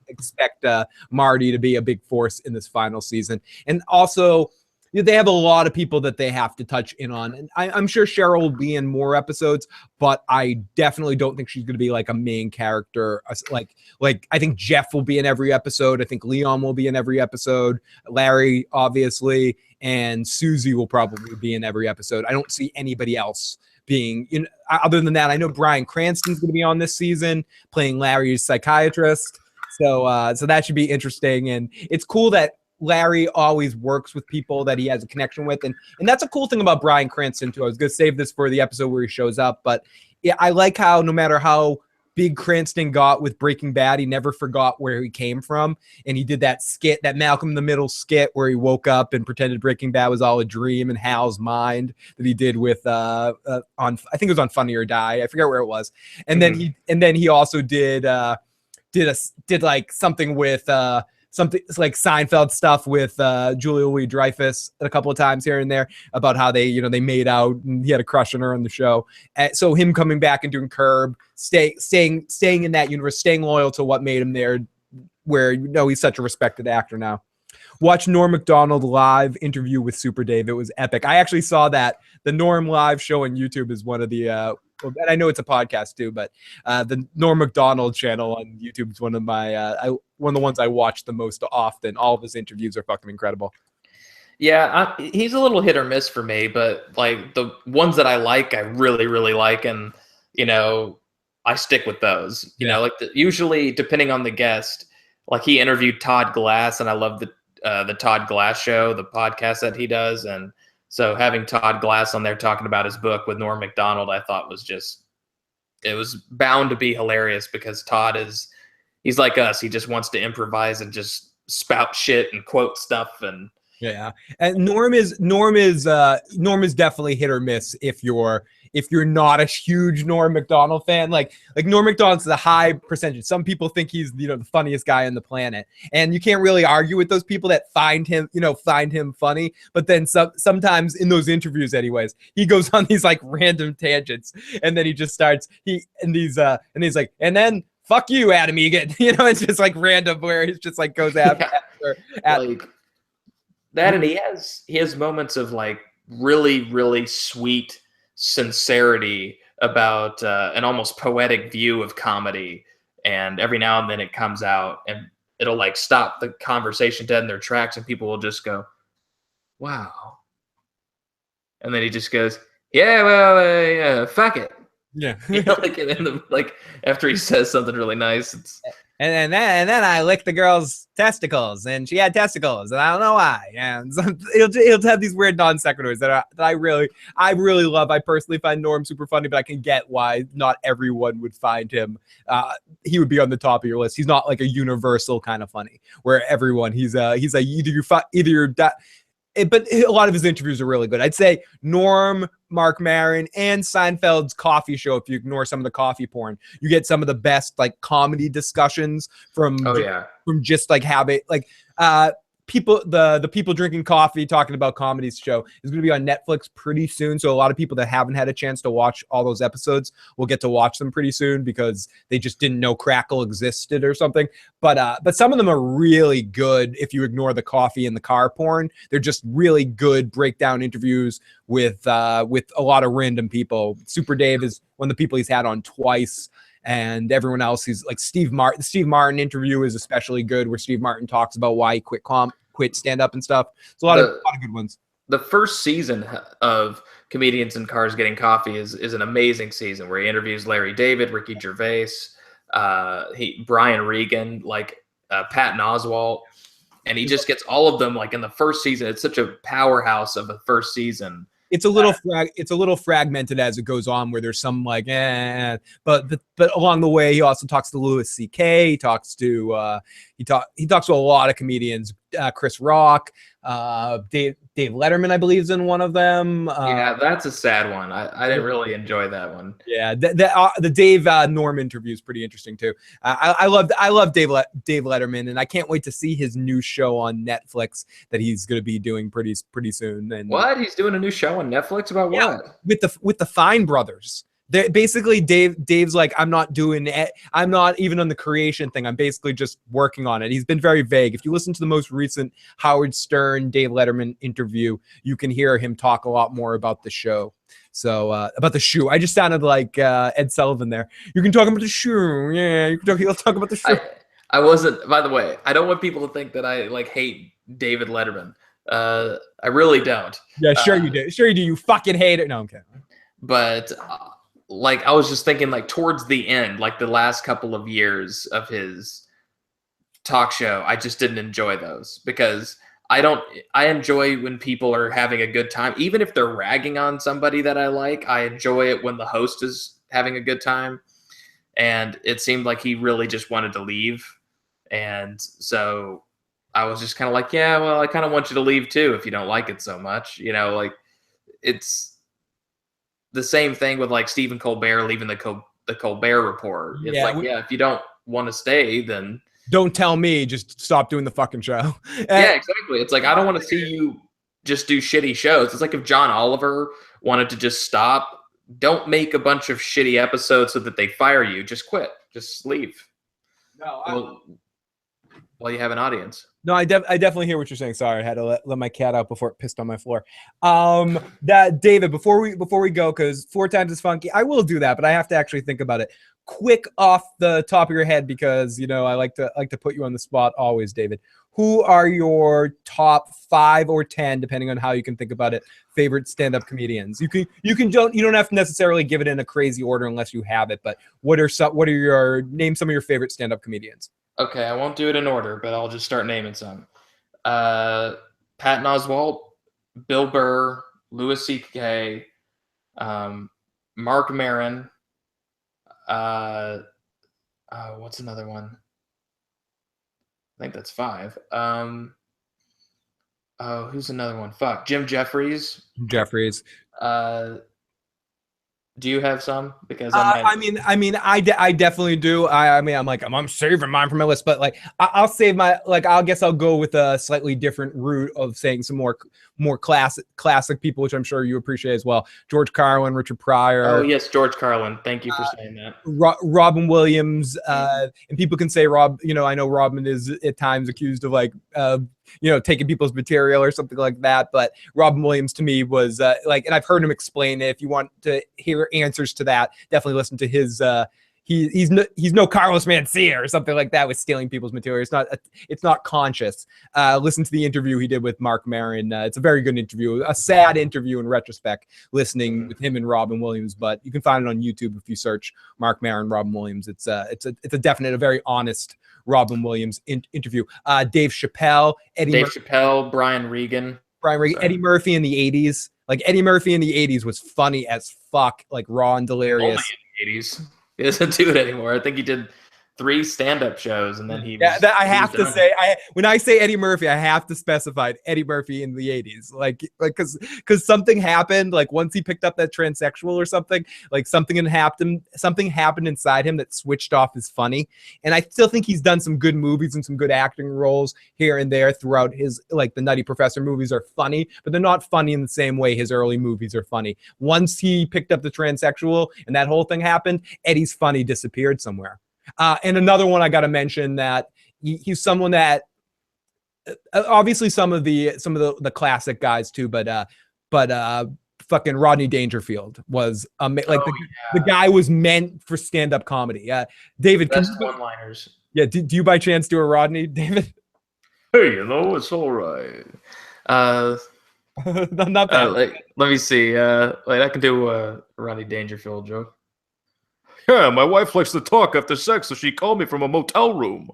expect Marty to be a big force in this final season. And also, they have a lot of people that they have to touch in on. And I'm sure Cheryl will be in more episodes, but I definitely don't think she's going to be like a main character. Like I think Jeff will be in every episode. I think Leon will be in every episode. Larry, obviously, and Susie will probably be in every episode. I don't see anybody else being, other than that. I know Bryan Cranston's going to be on this season playing Larry's psychiatrist. So that should be interesting. And it's cool that Larry always works with people that he has a connection with. And that's a cool thing about Bryan Cranston too. I was going to save this for the episode where he shows up, but yeah, I like how no matter how big Cranston got with Breaking Bad, he never forgot where he came from. And he did that skit, that Malcolm in the Middle skit where he woke up and pretended Breaking Bad was all a dream in Hal's mind, that he did with I think it was on Funny or Die. I forget where it was. And then he also did like something with something like Seinfeld stuff with Julia Louis-Dreyfus a couple of times here and there about how they made out and he had a crush on her on the show. So him coming back and doing Curb, staying in that universe, staying loyal to what made him there, where he's such a respected actor now. Watch Norm Macdonald live interview with Super Dave. It was epic. I actually saw that. The Norm live show on YouTube is one of the and I know it's a podcast too, but the Norm Macdonald channel on YouTube is one of the ones I watch the most often. All of his interviews are fucking incredible. Yeah, he's a little hit or miss for me, but like the ones that I like, I really, really like, and I stick with those. Usually depending on the guest, like he interviewed Todd Glass, and I love the Todd Glass show, the podcast that he does, and so having Todd Glass on there talking about his book with Norm Macdonald, I thought it was bound to be hilarious, because he's like us. He just wants to improvise and just spout shit and quote stuff. And yeah. And Norm is definitely hit or miss if you're not a huge Norm Macdonald fan. Like Norm Macdonald's a high percentage. Some people think he's the funniest guy on the planet, and you can't really argue with those people that find him funny. But then sometimes in those interviews, anyways, he goes on these like random tangents, and then he just starts he's like, and then fuck you, Adam Egan. It's just like random where he just like goes after like that, and he has moments of like really, really sweet sincerity about an almost poetic view of comedy, and every now and then it comes out and it'll like stop the conversation dead in their tracks, and people will just go, wow, and then he just goes, yeah, well, fuck it. Yeah. Like after he says something really nice, and then I licked the girl's testicles, and she had testicles, and I don't know why. And so he'll have these weird non sequiturs that I really love. I personally find Norm super funny, but I can get why not everyone would find him. He would be on the top of your list. He's not like a universal kind of funny where everyone he's a either you're but a lot of his interviews are really good. I'd say Norm, Mark Maron, and Seinfeld's coffee show. If you ignore some of the coffee porn, you get some of the best like comedy discussions from just like habit, like people, the people drinking coffee talking about comedy show is going to be on Netflix pretty soon. So a lot of people that haven't had a chance to watch all those episodes will get to watch them pretty soon because they just didn't know Crackle existed or something. But some of them are really good. If you ignore the coffee and the car porn, they're just really good breakdown interviews with a lot of random people. Super Dave is one of the people he's had on twice. And everyone else, he's like Steve Martin. The Steve Martin interview is especially good, where Steve Martin talks about why he quit stand up and stuff. It's a lot of good ones. The first season of Comedians in Cars Getting Coffee is an amazing season where he interviews Larry David, Ricky Gervais, Brian Regan, like Patton Oswalt, and he just gets all of them like in the first season. It's such a powerhouse of a first season. It's a little fragmented as it goes on, where there's some like, but along the way, he also talks to Louis C.K. He talks to he talks to a lot of comedians. Chris Rock, Dave Letterman, I believe, is in one of them. Yeah, that's a sad one. I didn't really enjoy that one. Yeah, the Dave Norm interview is pretty interesting too. I love Dave Letterman, and I can't wait to see his new show on Netflix that he's going to be doing pretty soon. And what? He's doing a new show on Netflix about what? With the Fine brothers. Basically, Dave's like, I'm not even on the creation thing. I'm basically just working on it. He's been very vague. If you listen to the most recent Howard Stern, Dave Letterman interview, you can hear him talk a lot more about the show. So about the shoe, I just sounded like Ed Sullivan there. You can talk about the shoe. Yeah, he'll talk about the shoe. I wasn't. By the way, I don't want people to think that I like hate David Letterman. I really don't. Yeah, sure you do. Sure you do. You fucking hate it. No, I'm kidding. But like, I was just thinking, like, towards the end, like the last couple of years of his talk show, I just didn't enjoy those because I enjoy when people are having a good time. Even if they're ragging on somebody that I like, I enjoy it when the host is having a good time. And it seemed like he really just wanted to leave. And so I was just kind of like, yeah, well, I kind of want you to leave too if you don't like it so much. You know, like, it's the same thing with like Stephen Colbert leaving the Colbert Report. It's if you don't want to stay, then don't tell me. Just stop doing the fucking show. Yeah, exactly. It's like, I don't want to see you just do shitty shows. It's like if John Oliver wanted to just stop, don't make a bunch of shitty episodes so that they fire you. Just quit. Just leave. No, while you have an audience. No, I definitely hear what you're saying. Sorry, I had to let my cat out before it pissed on my floor. That David, before we go, because 4 times is funky, I will do that, but I have to actually think about it. Quick off the top of your head, because I like to put you on the spot always, David. Who are your top 5 or 10, depending on how you can think about it, favorite stand-up comedians? You don't have to necessarily give it in a crazy order unless you have it, but name some of your favorite stand-up comedians. Okay, I won't do it in order, but I'll just start naming some. Patton Oswalt, Bill Burr, Louis C.K., Mark Maron. What's another one? I think that's 5. Who's another one? Fuck, Jim Jeffries. Do you have some? Because I definitely do. I'm saving mine for my list, but like I'll save my I guess I'll go with a slightly different route of saying some more classic people, which I'm sure you appreciate as well. George Carlin, Richard Pryor. Oh yes, George Carlin. Thank you for saying that. Robin Williams, and people can say Rob. I know Robin is at times accused of taking people's material or something like that. But Robin Williams to me was and I've heard him explain it. If you want to hear answers to that, definitely listen to his he's no Carlos Mencia or something like that with stealing people's material. It's not conscious. Listen to the interview he did with Mark Maron. It's a very good interview, a sad interview in retrospect, listening with him and Robin Williams. But you can find it on YouTube if you search Mark Maron, Robin Williams. It's a definite, a very honest Robin Williams interview. Dave Chappelle, Brian Regan, Eddie Murphy in the 80s. Like Eddie Murphy in the 80s was funny as fuck, like raw and delirious. Only in the 80s. He doesn't do it anymore. I think he did 3 stand-up shows, and then he. Yeah, I have to say, when I say Eddie Murphy, I have to specify Eddie Murphy in the 80s, like because something happened, like once he picked up that transsexual or something, like something happened inside him that switched off his funny. And I still think he's done some good movies and some good acting roles here and there throughout his, like the Nutty Professor movies are funny, but they're not funny in the same way his early movies are funny. Once he picked up the transsexual and that whole thing happened, Eddie's funny disappeared somewhere. And another one I got to mention that he's someone that obviously some of the classic guys too, but fucking Rodney Dangerfield was the guy was meant for stand-up comedy. David, best one-liners. Yeah, do you by chance do a Rodney, David? Hey, it's all right. Not bad. Let me see. I can do a Rodney Dangerfield joke. Yeah, my wife likes to talk after sex, so she called me from a motel room.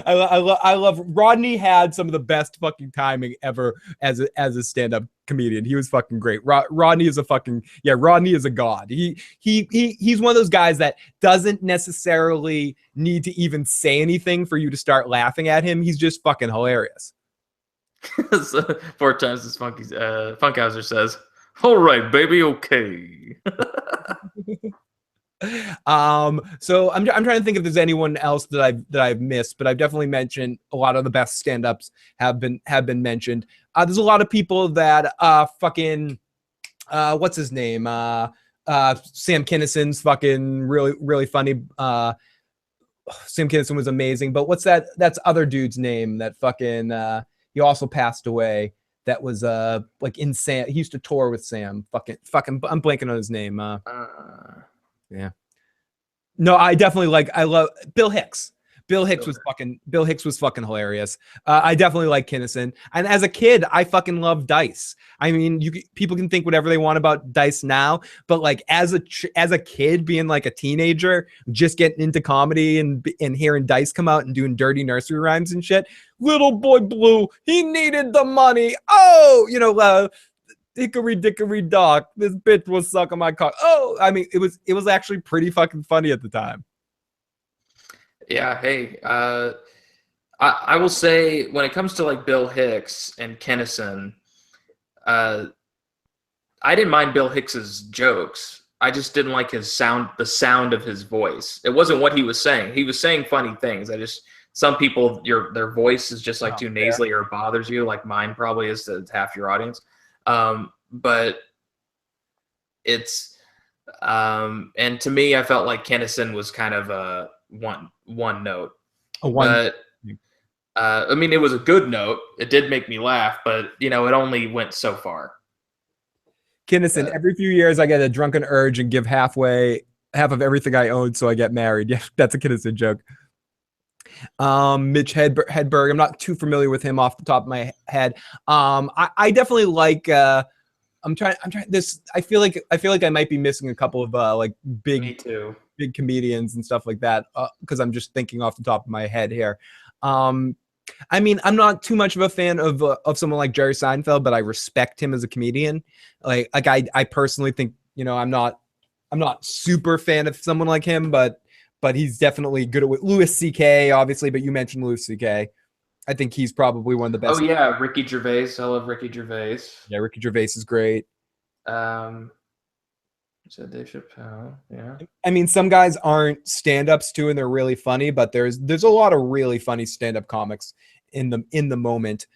I love Rodney. Had some of the best fucking timing ever as a stand-up comedian. He was fucking great. Rodney is a god. He's one of those guys that doesn't necessarily need to even say anything for you to start laughing at him. He's just fucking hilarious. So, 4 times as Funkhauser says, "All right, baby, okay." So I'm trying to think if there's anyone else that I've missed, but I've definitely mentioned a lot of the best stand-ups have been mentioned. There's a lot of people that what's his name? Sam Kinison's fucking really funny. Sam Kinison was amazing, but what's that's other dude's name that fucking he also passed away. That was like in Sam. He used to tour with Sam. Fucking. I'm blanking on his name. Yeah. No, I definitely I love Bill Hicks. Bill Hicks was fucking hilarious. I definitely like Kinison. And as a kid, I fucking love Dice. I mean, people can think whatever they want about Dice now, but like as a kid, being like a teenager, just getting into comedy and hearing Dice come out and doing dirty nursery rhymes and shit. Little boy blue, he needed the money. Oh, hickory dickory dock, this bitch was sucking my cock. Oh, I mean, it was actually pretty fucking funny at the time. Yeah, hey, I will say when it comes to like Bill Hicks and Kinison, I didn't mind Bill Hicks's jokes. I just didn't like the sound of his voice. It wasn't what he was saying. He was saying funny things. Some people, their voice is just like too nasally or bothers you, like mine probably is to half your audience. But it's and to me, I felt like Kinison was kind of a one note. But I mean, it was a good note. It did make me laugh, but it only went so far. Kinison, every few years I get a drunken urge and give half of everything I own so I get married. Yeah, that's a Kinison joke. Mitch Hedberg, I'm not too familiar with him off the top of my head. I definitely like I'm trying this. I feel like I might be missing a couple of like big comedians and stuff like that because I'm just thinking off the top of my head here. I mean, I'm not too much of a fan of someone like Jerry Seinfeld, but I respect him as a comedian. Like I personally think, I'm not super fan of someone like him, but he's definitely good at Louis C.K. obviously, but you mentioned Louis C.K. I think he's probably one of the best. Oh yeah, Ricky Gervais. I love Ricky Gervais. Yeah, Ricky Gervais is great. So Dave Chappelle, yeah. I mean, some guys aren't stand-ups too, and they're really funny, but there's a lot of really funny stand-up comics in the moment.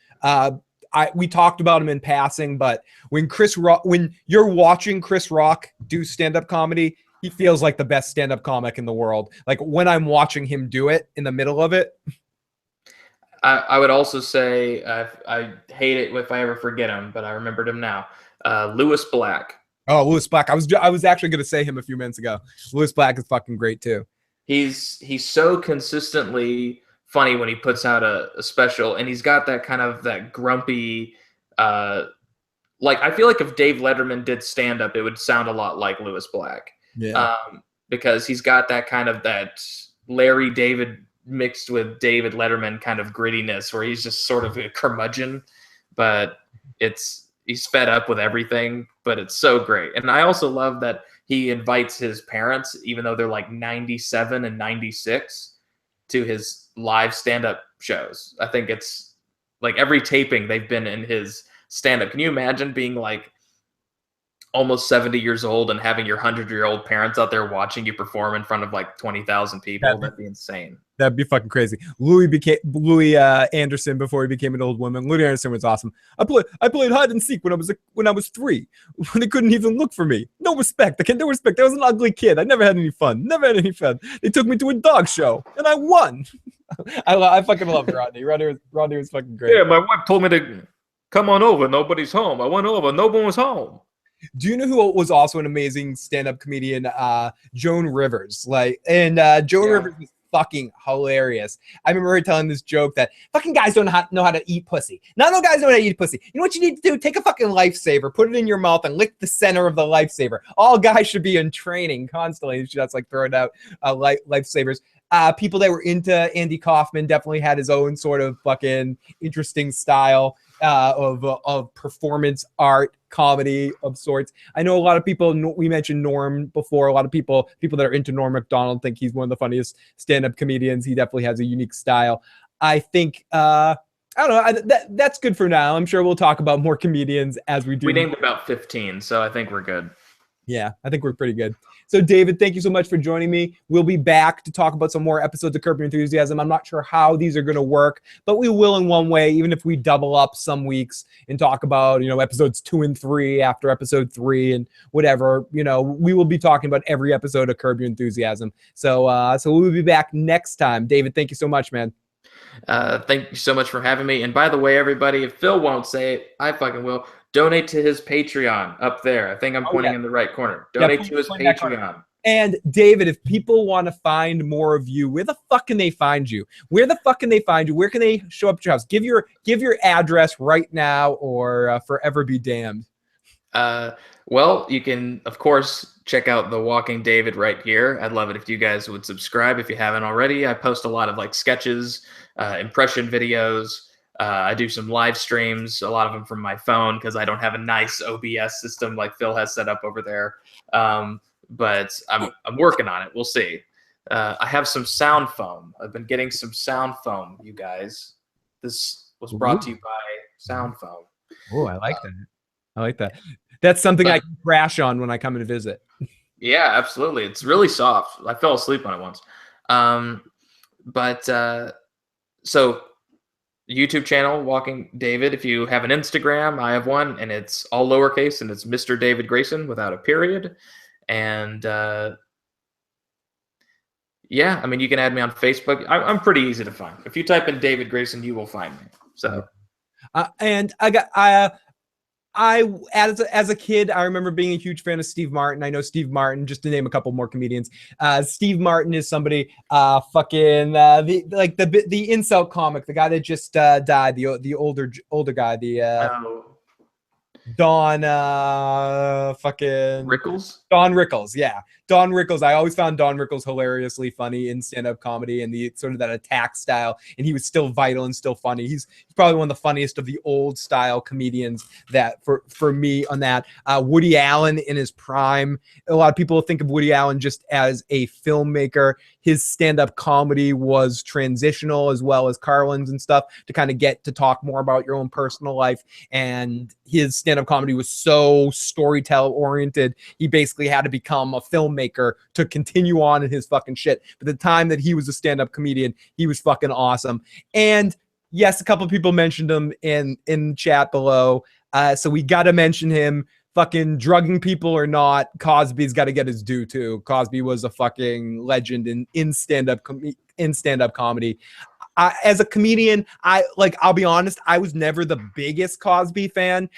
We talked about him in passing, but when you're watching Chris Rock do stand-up comedy, he feels like the best stand-up comic in the world. Like when I'm watching him do it in the middle of it. I would also say I hate it if I ever forget him, but I remembered him now. Lewis Black. Oh, Lewis Black. I was actually going to say him a few minutes ago. Lewis Black is fucking great too. He's so consistently funny when he puts out a special, and he's got that kind of that grumpy, like I feel like if Dave Letterman did stand up, it would sound a lot like Lewis Black. Yeah. Because he's got that kind of that Larry David mixed with David Letterman kind of grittiness, where he's just sort of a curmudgeon, but he's fed up with everything, but it's so great. And I also love that he invites his parents, even though they're like 97 and 96, to his live stand-up shows. I think it's like every taping they've been in his stand-up. Can you imagine being like almost 70 years old and having your 100-year-old parents out there watching you perform in front of like 20,000 people? That'd be insane. That'd be fucking crazy. Louis Anderson before he became an old woman. Louis Anderson was awesome. I played hide and seek when I was 3. When they couldn't even look for me. No respect. No respect. I was an ugly kid. I never had any fun. They took me to a dog show and I won. I fucking love Rodney. Rodney was fucking great. Yeah, my wife told me to come on over. Nobody's home. I went over. No one was home. Do you know who was also an amazing stand-up comedian? Joan Rivers. Joan Rivers was fucking hilarious. I remember her telling this joke that fucking guys don't know how to eat pussy. Not no guys know how to eat pussy. You know what you need to do? Take a fucking lifesaver, put it in your mouth, and lick the center of the lifesaver. All guys should be in training constantly. That's like throwing out lifesavers. People that were into Andy Kaufman definitely had his own sort of fucking interesting style of performance art comedy of sorts. I know a lot of people, we mentioned Norm before, a lot of people that are into Norm Macdonald think he's one of the funniest stand-up comedians. He definitely has a unique style. I think I don't know, that's good for now. I'm sure we'll talk about more comedians as we do. We named about 15, so I think we're good. Yeah, I think we're pretty good. So, David, thank you so much for joining me. We'll be back to talk about some more episodes of Curb Your Enthusiasm. I'm not sure how these are going to work, but we will in one way, even if we double up some weeks and talk about, episodes 2 and 3 after episode 3 and whatever. We will be talking about every episode of Curb Your Enthusiasm. So we'll be back next time. David, thank you so much, man. Thank you so much for having me. And by the way, everybody, if Phil won't say it, I fucking will. Donate to his Patreon up there. I think I'm pointing in the right corner. Donate to his Patreon. And David, if people want to find more of you, where the fuck can they find you? Where the fuck can they find you? Where can they show up at your house? Give your address right now, or forever be damned. Well, you can, of course, check out The Walking David right here. I'd love it if you guys would subscribe if you haven't already. I post a lot of like sketches, impression videos. I do some live streams, a lot of them from my phone because I don't have a nice OBS system like Phil has set up over there. But I'm working on it. We'll see. I have some sound foam. I've been getting some sound foam, you guys. This was brought to you by Sound Foam. Oh, I like that. I like that. That's something I can crash on when I come and visit. Yeah, absolutely. It's really soft. I fell asleep on it once. So YouTube channel, Walking David. If you have an Instagram, I have one, and it's all lowercase, and it's Mr. David Grayson without a period. And yeah, I mean, you can add me on Facebook. I'm pretty easy to find. If you type in David Grayson, you will find me. So, and as a kid, I remember being a huge fan of Steve Martin. I know Steve Martin, just to name a couple more comedians. Steve Martin is somebody, the incel comic, the guy that just died, the older guy, Don Rickles? Don Rickles, yeah. Don Rickles. I always found Don Rickles hilariously funny in stand-up comedy and the sort of that attack style, and he was still vital and still funny. He's probably one of the funniest of the old style comedians that for me on that. Woody Allen in his prime. A lot of people think of Woody Allen just as a filmmaker. His stand-up comedy was transitional, as well as Carlin's and stuff, to kind of get to talk more about your own personal life. And his stand-up comedy was so storyteller oriented, he basically had to become a filmmaker to continue on in his fucking shit. But the time that he was a stand-up comedian, he was fucking awesome. And yes, a couple of people mentioned him in chat below. So we got to mention him. Fucking drugging people or not, Cosby's got to get his due too. Cosby was a fucking legend in stand-up comedy. As a comedian, I'll be honest, I was never the biggest Cosby fan.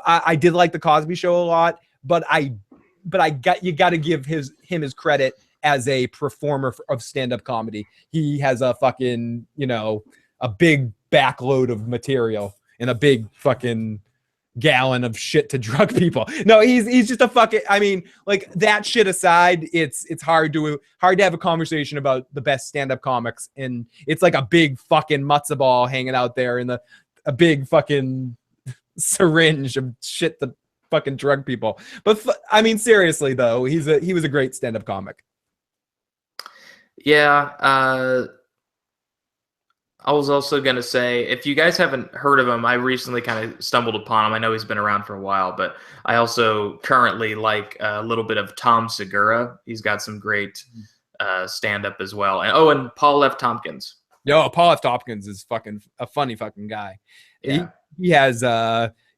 I did like the Cosby Show a lot, but you got to give him his credit as a performer of stand-up comedy. He has a fucking, a big backload of material and a big fucking gallon of shit to drug people. No, he's just a fucking, I mean, like, that shit aside, it's hard to have a conversation about the best stand-up comics, and it's like a big fucking matzo ball hanging out there in a big fucking syringe of shit to fucking drug people. But I mean, seriously though, he was a great stand-up comic. Yeah, I was also going to say, if you guys haven't heard of him, I recently kind of stumbled upon him. I know he's been around for a while, but I also currently like a little bit of Tom Segura. He's got some great stand-up as well. And Paul F. Tompkins. Yo, Paul F. Tompkins is fucking a funny fucking guy. Yeah. He has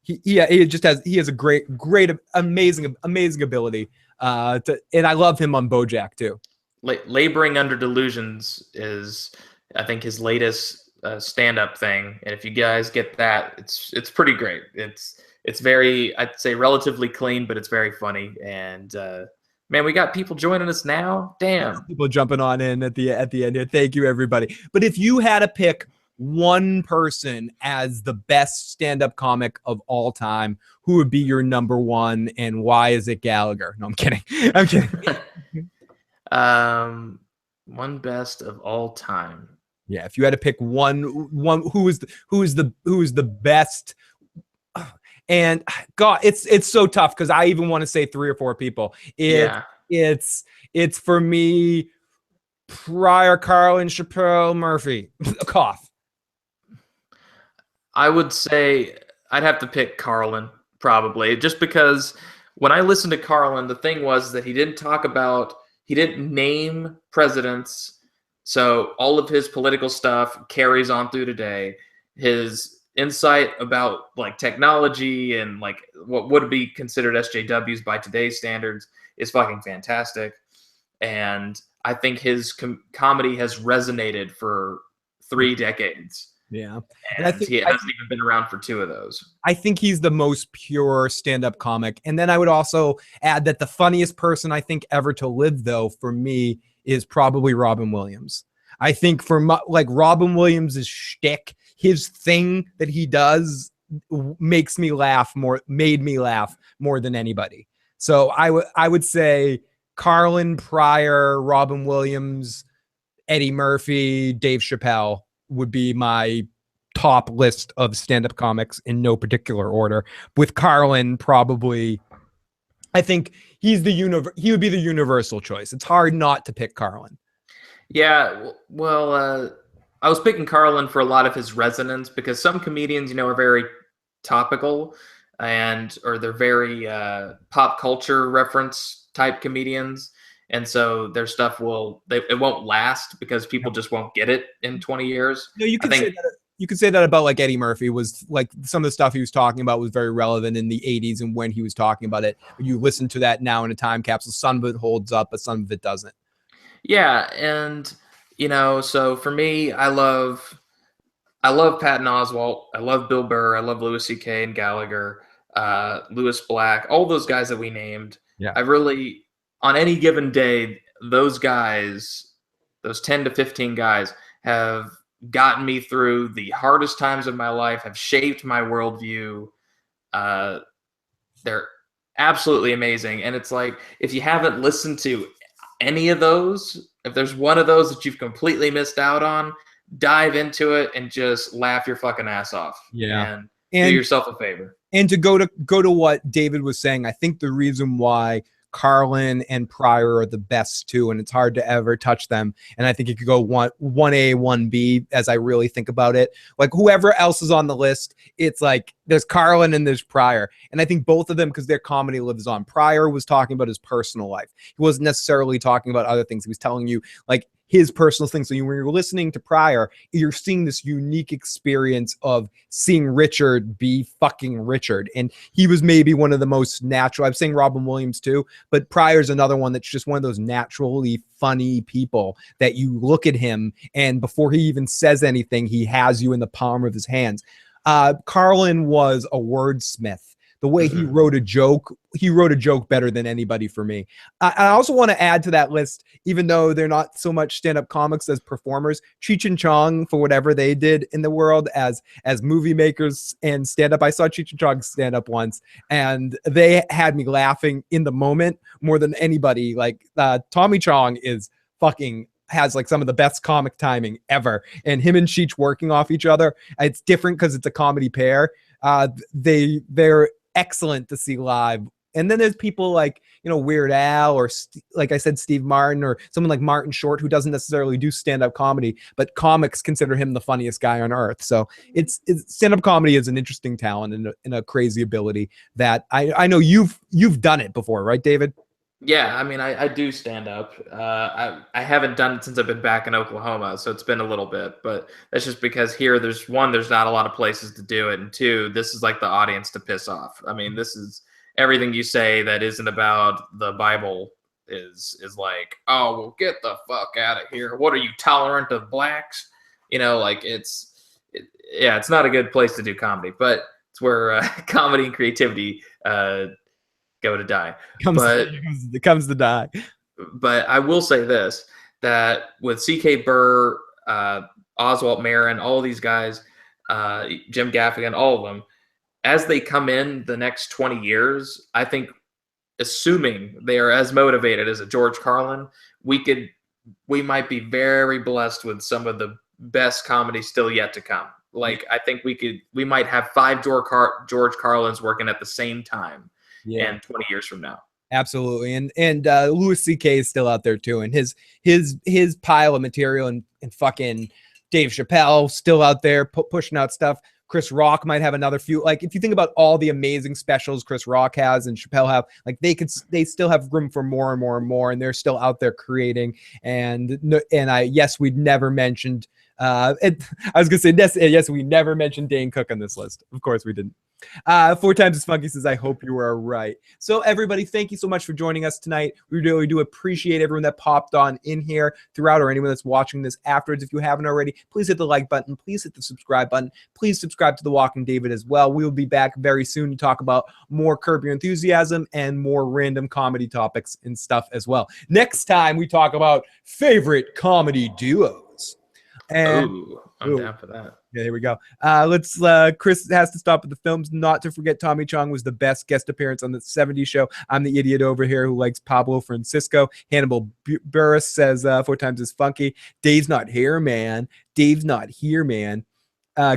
he has a great amazing ability. And I love him on BoJack too. Laboring Under Delusions is, I think, his latest stand-up thing, and if you guys get that, it's pretty great. It's very, I'd say, relatively clean, but it's very funny. And man, we got people joining us now. Damn, people jumping on in at the end here. Thank you, everybody. But if you had to pick one person as the best stand-up comic of all time, who would be your number one, and why is it Gallagher? No, I'm kidding. I'm kidding. One best of all time. Yeah, if you had to pick one who is the best, and God, it's so tough because I even want to say 3 or 4 people. It's for me, Pryor, Carlin, Chappelle, Murphy. Cough. I would say I'd have to pick Carlin, probably, just because when I listened to Carlin, the thing was that he didn't name presidents. So all of his political stuff carries on through today. His insight about like technology and like what would be considered SJWs by today's standards is fucking fantastic. And I think his comedy has resonated for 3 decades. Yeah. And I think he hasn't even been around for 2 of those. I think he's the most pure stand-up comic. And then I would also add that the funniest person I think ever to live, though, for me, is probably Robin Williams. I think Robin Williams' shtick, his thing that he does made me laugh more than anybody. So I would say Carlin, Pryor, Robin Williams, Eddie Murphy, Dave Chappelle would be my top list of stand-up comics in no particular order. With Carlin, probably, I think he would be the universal choice. It's hard not to pick Carlin. Yeah, well, I was picking Carlin for a lot of his resonance, because some comedians, are very topical or they're very pop culture reference type comedians. And so their stuff it won't last because people just won't get it in 20 years. No, you could say that about like Eddie Murphy. Was like some of the stuff he was talking about was very relevant in the 80s and when he was talking about it. You listen to that now in a time capsule. Some of it holds up, but some of it doesn't. Yeah, and so for me, I love Patton Oswalt. I love Bill Burr. I love Louis C.K. and Gallagher, Louis Black, all those guys that we named. Yeah, I really, on any given day, those guys, those 10 to 15 guys, have gotten me through the hardest times of my life, have shaped my worldview. They're absolutely amazing. And it's like, if you haven't listened to any of those, if there's one of those that you've completely missed out on, dive into it and just laugh your fucking ass off. Yeah. And do yourself a favor. And to go to what David was saying, I think the reason why Carlin and Pryor are the best two, and it's hard to ever touch them. And I think it could go 1A, 1B as I really think about it. Like whoever else is on the list, it's like there's Carlin and there's Pryor. And I think both of them, because their comedy lives on. Pryor was talking about his personal life. He wasn't necessarily talking about other things. He was telling you like his personal thing. So when you're listening to Pryor, you're seeing this unique experience of seeing Richard be fucking Richard. And he was maybe one of the most natural. I'm saying Robin Williams too, but Pryor's another one that's just one of those naturally funny people that you look at him and before he even says anything, he has you in the palm of his hands. Carlin was a wordsmith the way he wrote a joke better than anybody for me. I also want to add to that list, even though they're not so much stand-up comics as performers, Cheech and Chong, for whatever they did in the world as movie makers and stand-up. I saw Cheech and Chong stand-up once, and they had me laughing in the moment more than anybody. Like Tommy Chong has like some of the best comic timing ever, and him and Cheech working off each other, it's different because it's a comedy pair. They're excellent to see live. And then there's people like, Weird Al, or like I said, Steve Martin, or someone like Martin Short, who doesn't necessarily do stand-up comedy, but comics consider him the funniest guy on earth. So it's stand-up comedy is an interesting talent and a crazy ability that I know you've done it before, right, David? Yeah, I mean, I do stand up. I haven't done it since I've been back in Oklahoma, so it's been a little bit. But that's just because here, there's not a lot of places to do it, and two, this is like the audience to piss off. I mean, this is everything you say that isn't about the Bible is like, oh, well, get the fuck out of here. What are you, tolerant of blacks? It's not a good place to do comedy, but it's where comedy and creativity go to die. It comes to die. But I will say this, that with C.K. Burr, Oswald Marin, all these guys, Jim Gaffigan, all of them, as they come in the next 20 years, I think, assuming they are as motivated as a George Carlin, we might be very blessed with some of the best comedy still yet to come. Like, I think we might have 5 George Carlins working at the same time. Yeah. And 20 years from now. Absolutely. And Louis C.K. is still out there too. And his pile of material and fucking Dave Chappelle still out there pushing out stuff. Chris Rock might have another few. Like, if you think about all the amazing specials Chris Rock has and Chappelle have, like, they still have room for more and more and more, and they're still out there creating. We'd never mentioned I was gonna say yes, we never mentioned Dane Cook on this list. Of course we didn't. 4 times as funky says, I hope you are right. So everybody, thank you so much for joining us tonight. We really do appreciate everyone that popped on in here throughout, or anyone that's watching this afterwards. If you haven't already, please hit the like button. Please hit the subscribe button. Please subscribe to The Walking David as well. We will be back very soon to talk about more Curb Your Enthusiasm and more random comedy topics and stuff as well. Next time we talk about favorite comedy duos. And I'm down for that. Yeah, here we go. Chris has to stop at the films. Not to forget, Tommy Chong was the best guest appearance on the 70s show. I'm the idiot over here who likes Pablo Francisco. Hannibal Burris says 4 times as funky. Dave's not here, man.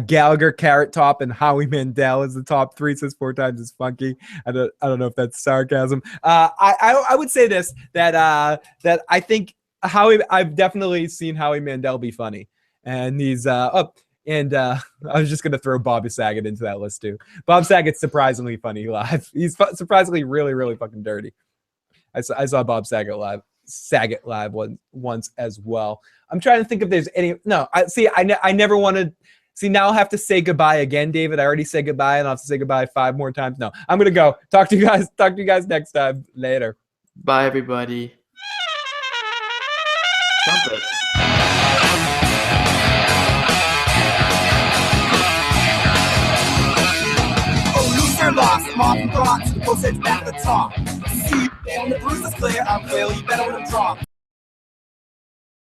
Gallagher, Carrot Top, and Howie Mandel is the top 3. Says 4 times as funky. I don't know if that's sarcasm. I would say this, that I think I've definitely seen Howie Mandel be funny. And he's I was just going to throw Bob Saget into that list too. Bob Saget's surprisingly funny live. He's surprisingly really, really fucking dirty. I saw Bob Saget live once as well. I'm trying to think if there's any. No, I never wanted. See, now I'll have to say goodbye again, David. I already said goodbye, and I'll have to say goodbye 5 more times. No, I'm going to go. Talk to you guys next time. Later. Bye, everybody. Trumpet. Lost, Martin brought to the post edge back at the top. See, and the bruise is clear, I'm clearly better when I'm drunk.